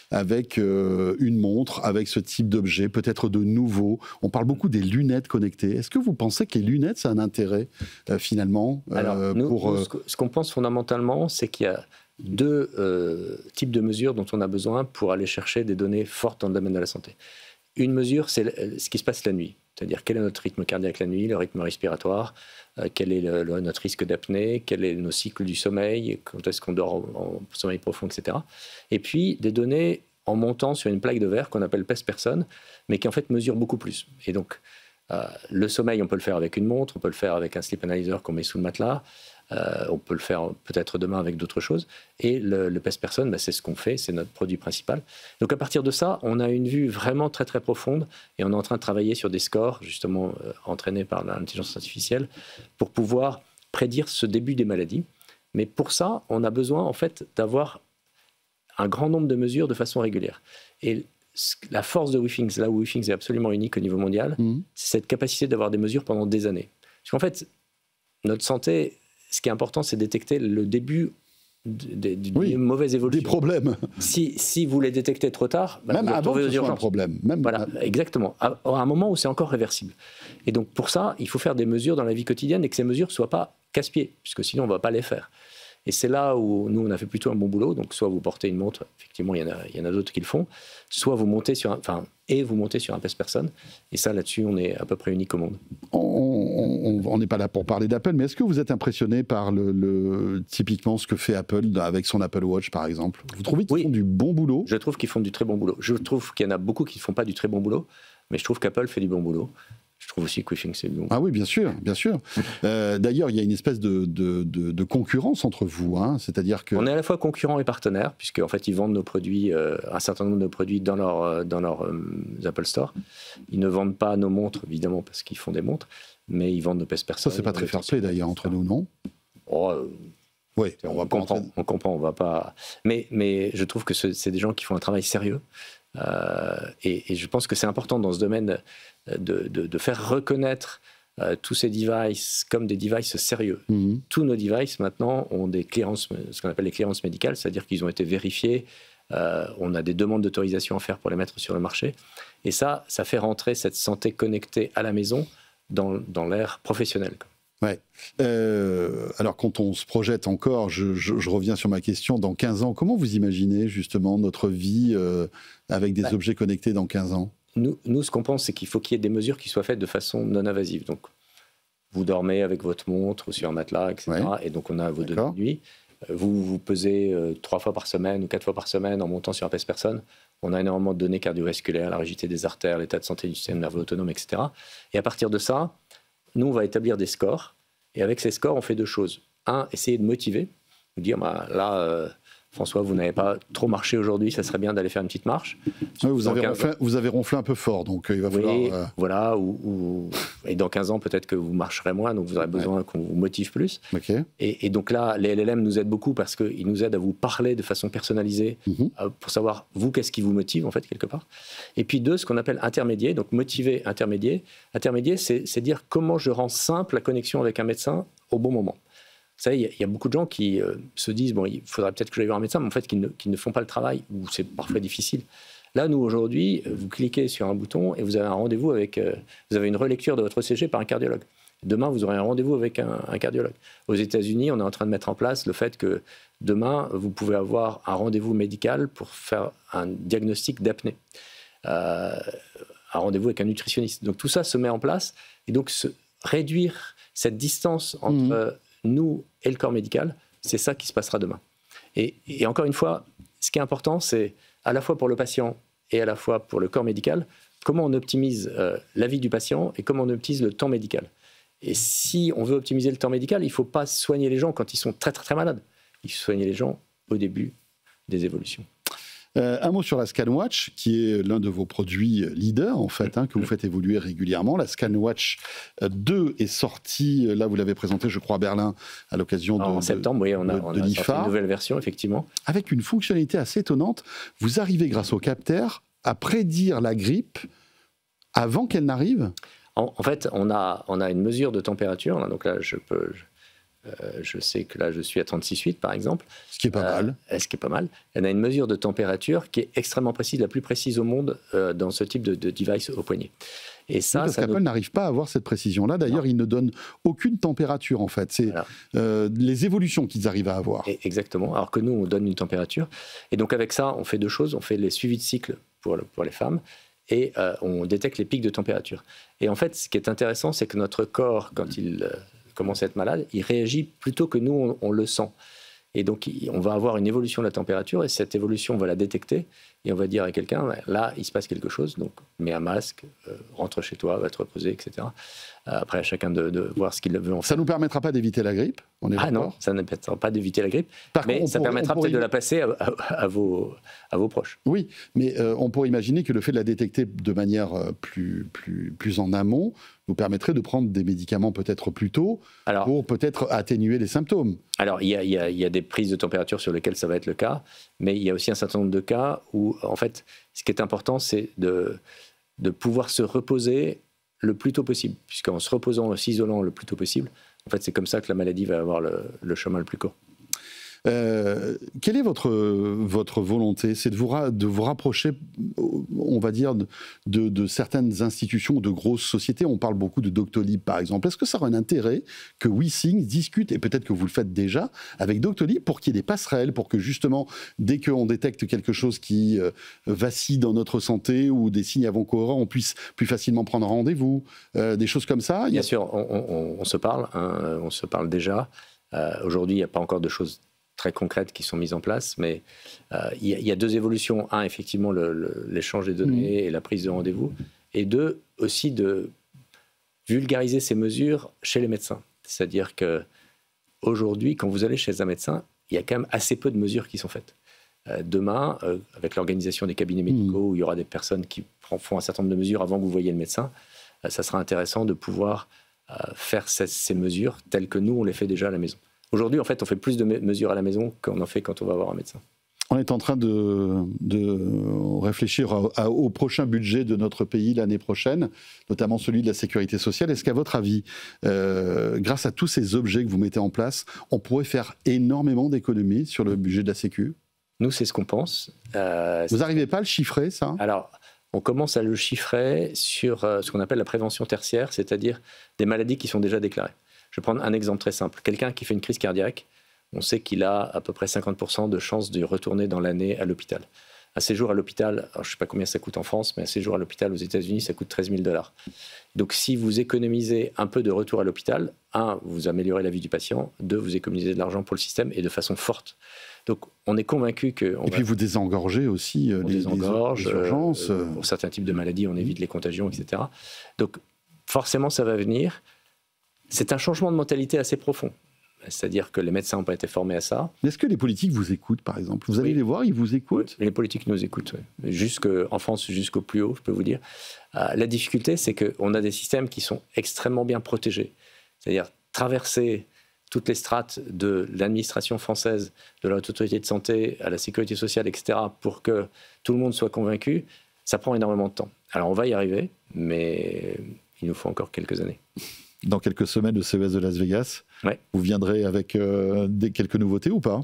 avec une montre, avec ce type d'objet, peut-être de nouveau? On parle beaucoup des lunettes connectées. Est-ce que vous pensez que les lunettes, ça a un intérêt finalement Alors, ce qu'on pense fondamentalement, c'est qu'il y a deux types de mesures dont on a besoin pour aller chercher des données fortes dans le domaine de la santé. Une mesure, c'est ce qui se passe la nuit. C'est-à-dire quel est notre rythme cardiaque la nuit, le rythme respiratoire, quel est notre risque d'apnée, quels sont nos cycles du sommeil, quand est-ce qu'on dort en sommeil profond, etc. Et puis des données en montant sur une plaque de verre qu'on appelle PES-Person, mais qui en fait mesure beaucoup plus. Et donc le sommeil, on peut le faire avec une montre, on peut le faire avec un sleep analyzer qu'on met sous le matelas, on peut le faire peut-être demain avec d'autres choses. Et le PES-Person, c'est ce qu'on fait, c'est notre produit principal. Donc à partir de ça, on a une vue vraiment très très profonde et on est en train de travailler sur des scores, justement entraînés par l'intelligence artificielle, pour pouvoir prédire ce début des maladies. Mais pour ça, on a besoin en fait d'avoir un grand nombre de mesures de façon régulière. Et la force de WeThings, là où WeThings est absolument unique au niveau mondial, c'est cette capacité d'avoir des mesures pendant des années. Parce qu'en fait, notre santé, ce qui est important, c'est détecter le début d'une mauvaise évolution. Des problèmes. Si vous les détectez trop tard, même vous avant retrouvez que aux ce soit urgences. un problème. Voilà, exactement. À un moment où c'est encore réversible. Et donc pour ça, il faut faire des mesures dans la vie quotidienne et que ces mesures ne soient pas casse-pieds, puisque sinon on ne va pas les faire. Et c'est là où nous, on a fait plutôt un bon boulot. Donc, soit vous portez une montre, effectivement, il y en a d'autres qui le font, soit vous montez sur vous montez sur un PES-Person. Et ça, là-dessus, on est à peu près unique au monde. On n'est pas là pour parler d'Apple, mais est-ce que vous êtes impressionné par typiquement ce que fait Apple avec son Apple Watch, par exemple? Vous trouvez qu'ils font du bon boulot? Je trouve qu'ils font du très bon boulot. Je trouve qu'il y en a beaucoup qui ne font pas du très bon boulot, mais je trouve qu'Apple fait du bon boulot. Je trouve aussi que WeThings, c'est bon. Ah oui, bien sûr, bien sûr. D'ailleurs, il y a une espèce de concurrence entre vous, hein, c'est-à-dire que... On est à la fois concurrents et partenaires, puisqu'en fait, ils vendent nos produits, un certain nombre de produits dans leur Apple Store. Ils ne vendent pas nos montres, évidemment, parce qu'ils font des montres, mais ils vendent nos PES-Person. Ça, c'est pas très fair-play, d'ailleurs, entre nous, non? Oui, on comprend, on va pas... Mais je trouve que c'est des gens qui font un travail sérieux. Et je pense que c'est important dans ce domaine de faire reconnaître tous ces devices comme des devices sérieux. Tous nos devices maintenant ont des clearances, ce qu'on appelle les clearances médicales, c'est-à-dire qu'ils ont été vérifiés, on a des demandes d'autorisation à faire pour les mettre sur le marché. Et ça fait rentrer cette santé connectée à la maison dans l'ère professionnelle. Ouais. Alors quand on se projette encore, je reviens sur ma question, dans 15 ans, comment vous imaginez justement notre vie avec des objets connectés dans 15 ans? Nous, ce qu'on pense, c'est qu'il faut qu'il y ait des mesures qui soient faites de façon non invasive. Donc, vous dormez avec votre montre ou sur un matelas, etc. Ouais. Et donc, on a vos données de nuit. Vous pesez 3 fois par semaine ou 4 fois par semaine en montant sur un PES-Person. On a énormément de données cardiovasculaires, la rigidité des artères, l'état de santé du système nerveux autonome, etc. Et à partir de ça, nous, on va établir des scores. Et avec ces scores, on fait deux choses. Un, essayer de motiver. Dire, François, vous n'avez pas trop marché aujourd'hui, ça serait bien d'aller faire une petite marche. Oui, vous avez ronflé un peu fort, donc il va falloir... Voilà, et dans 15 ans, peut-être que vous marcherez moins, donc vous aurez besoin qu'on vous motive plus. Okay. Et donc là, les LLM nous aident beaucoup parce qu'ils nous aident à vous parler de façon personnalisée pour savoir, vous, qu'est-ce qui vous motive, en fait, quelque part. Et puis 2, ce qu'on appelle intermédiaire, donc motiver intermédiaire. Intermédiaire, c'est dire comment je rends simple la connexion avec un médecin au bon moment. Vous savez, il y a beaucoup de gens qui se disent, bon, il faudrait peut-être que j'aille voir un médecin, mais en fait, qui ne font pas le travail, ou c'est parfois difficile. Là, nous, aujourd'hui, vous cliquez sur un bouton et vous avez un rendez-vous avec... vous avez une relecture de votre ECG par un cardiologue. Demain, vous aurez un rendez-vous avec un cardiologue. Aux États-Unis, on est en train de mettre en place le fait que demain, vous pouvez avoir un rendez-vous médical pour faire un diagnostic d'apnée. Un rendez-vous avec un nutritionniste. Donc, tout ça se met en place. Et donc, réduire cette distance entre... nous et le corps médical, c'est ça qui se passera demain. Et encore une fois, ce qui est important, c'est à la fois pour le patient et à la fois pour le corps médical, comment on optimise la vie du patient et comment on optimise le temps médical. Et si on veut optimiser le temps médical, il ne faut pas soigner les gens quand ils sont très, très, très malades. Il faut soigner les gens au début des évolutions. Un mot sur la ScanWatch, qui est l'un de vos produits leaders, en fait, que vous faites évoluer régulièrement. La ScanWatch 2 est sortie, là vous l'avez présenté, je crois, à Berlin, à l'occasion en septembre, oui, on a sorti une nouvelle version, effectivement. Avec une fonctionnalité assez étonnante, vous arrivez, grâce au capteur, à prédire la grippe avant qu'elle n'arrive. En fait, on a une mesure de température, là, donc là, je sais que là, je suis à 36,8 par exemple. Ce qui est pas mal. Ce qui est pas mal. On a une mesure de température qui est extrêmement précise, la plus précise au monde dans ce type de device au poignet. Et ça, parce qu'Apple n'arrive pas à avoir cette précision-là. D'ailleurs, il ne donne aucune température, en fait. C'est les évolutions qu'ils arrivent à avoir. Exactement. Alors que nous, on donne une température. Et donc, avec ça, on fait 2 choses. On fait les suivis de cycle pour les femmes et on détecte les pics de température. Et en fait, ce qui est intéressant, c'est que notre corps, quand il commence à être malade, il réagit plutôt que nous, on le sent. Et donc, on va avoir une évolution de la température et cette évolution, on va la détecter et on va dire à quelqu'un, là, il se passe quelque chose, donc mets un masque, rentre chez toi, va te reposer, etc. Après, à chacun de voir ce qu'il veut en faire. Ça ne nous permettra pas d'éviter la grippe, on est d'accord ? Non, ça ne permettra pas d'éviter la grippe, mais ça permettra peut-être de la passer à vos proches. Oui, mais on pourrait imaginer que le fait de la détecter de manière plus en amont nous permettrait de prendre des médicaments peut-être plus tôt pour peut-être atténuer les symptômes. Alors, il y a des prises de température sur lesquelles ça va être le cas, mais il y a aussi un certain nombre de cas où, en fait, ce qui est important, c'est de pouvoir se reposer le plus tôt possible, puisqu'en se reposant, en s'isolant le plus tôt possible, en fait, c'est comme ça que la maladie va avoir le chemin le plus court. Quelle est votre volonté ? C'est de vous rapprocher, on va dire, de certaines institutions, de grosses sociétés. On parle beaucoup de Doctolib, par exemple. Est-ce que ça aurait un intérêt que WeSing discute, et peut-être que vous le faites déjà, avec Doctolib pour qu'il y ait des passerelles, pour que justement, dès qu'on détecte quelque chose qui vacille dans notre santé ou des signes avant-coureurs, on puisse plus facilement prendre rendez-vous, des choses comme ça ? Bien sûr, on se parle, on se parle déjà. Aujourd'hui, il n'y a pas encore de choses très concrètes qui sont mises en place, mais il y a 2 évolutions. 1, effectivement, l'échange des données et la prise de rendez-vous. Et 2, aussi de vulgariser ces mesures chez les médecins. C'est-à-dire qu'aujourd'hui, quand vous allez chez un médecin, il y a quand même assez peu de mesures qui sont faites. Demain, avec l'organisation des cabinets médicaux, où il y aura des personnes qui font un certain nombre de mesures avant que vous voyez le médecin, ça sera intéressant de pouvoir faire ces mesures telles que nous, on les fait déjà à la maison. Aujourd'hui, en fait, on fait plus de mesures à la maison qu'on en fait quand on va voir un médecin. On est en train de réfléchir au prochain budget de notre pays l'année prochaine, notamment celui de la sécurité sociale. Est-ce qu'à votre avis, grâce à tous ces objets que vous mettez en place, on pourrait faire énormément d'économies sur le budget de la Sécu ? Nous, c'est ce qu'on pense. Vous n'arrivez pas à le chiffrer, ça ? Alors, on commence à le chiffrer sur ce qu'on appelle la prévention tertiaire, c'est-à-dire des maladies qui sont déjà déclarées. Je vais prendre un exemple très simple. Quelqu'un qui fait une crise cardiaque, on sait qu'il a à peu près 50% de chances de retourner dans l'année à l'hôpital. Un séjour à l'hôpital, je ne sais pas combien ça coûte en France, mais un séjour à l'hôpital aux États-Unis, ça coûte $13 000. Donc si vous économisez un peu de retour à l'hôpital, 1, vous améliorez la vie du patient, 2, vous économisez de l'argent pour le système et de façon forte. Donc on est convaincu que... puis vous désengorgez aussi les urgences. Pour certains types de maladies, on évite les contagions, etc. Donc forcément, ça va venir. C'est un changement de mentalité assez profond. C'est-à-dire que les médecins n'ont pas été formés à ça. Est-ce que les politiques vous écoutent, par exemple? Vous allez les voir, ils vous écoutent? Les politiques nous écoutent, oui. En France, jusqu'au plus haut, je peux vous dire. La difficulté, c'est qu'on a des systèmes qui sont extrêmement bien protégés. C'est-à-dire traverser toutes les strates de l'administration française, de la Haute Autorité de Santé, à la Sécurité sociale, etc., pour que tout le monde soit convaincu, ça prend énormément de temps. Alors on va y arriver, mais il nous faut encore quelques années. Dans quelques semaines, le CES de Las Vegas, vous viendrez avec quelques nouveautés ou pas?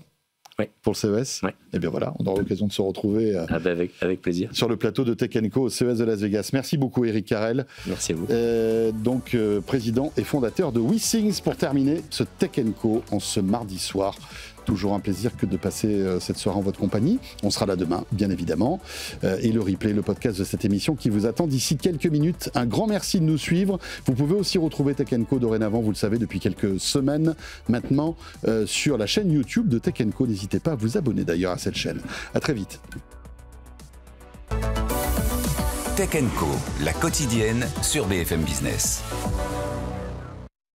Pour le CES? Et bien voilà, on aura l'occasion de se retrouver avec plaisir sur le plateau de Tech & Co au CES de Las Vegas. Merci beaucoup Eric Carrel. Merci à vous. Président et fondateur de WeThings, pour terminer ce Tech & Co en ce mardi soir. Toujours un plaisir que de passer cette soirée en votre compagnie. On sera là demain, bien évidemment. Et le replay, le podcast de cette émission qui vous attend d'ici quelques minutes. Un grand merci de nous suivre. Vous pouvez aussi retrouver Tech & Co dorénavant, vous le savez, depuis quelques semaines maintenant, sur la chaîne YouTube de Tech & Co. N'hésitez pas à vous abonner d'ailleurs à cette chaîne. À très vite. Tech & Co, la quotidienne sur BFM Business.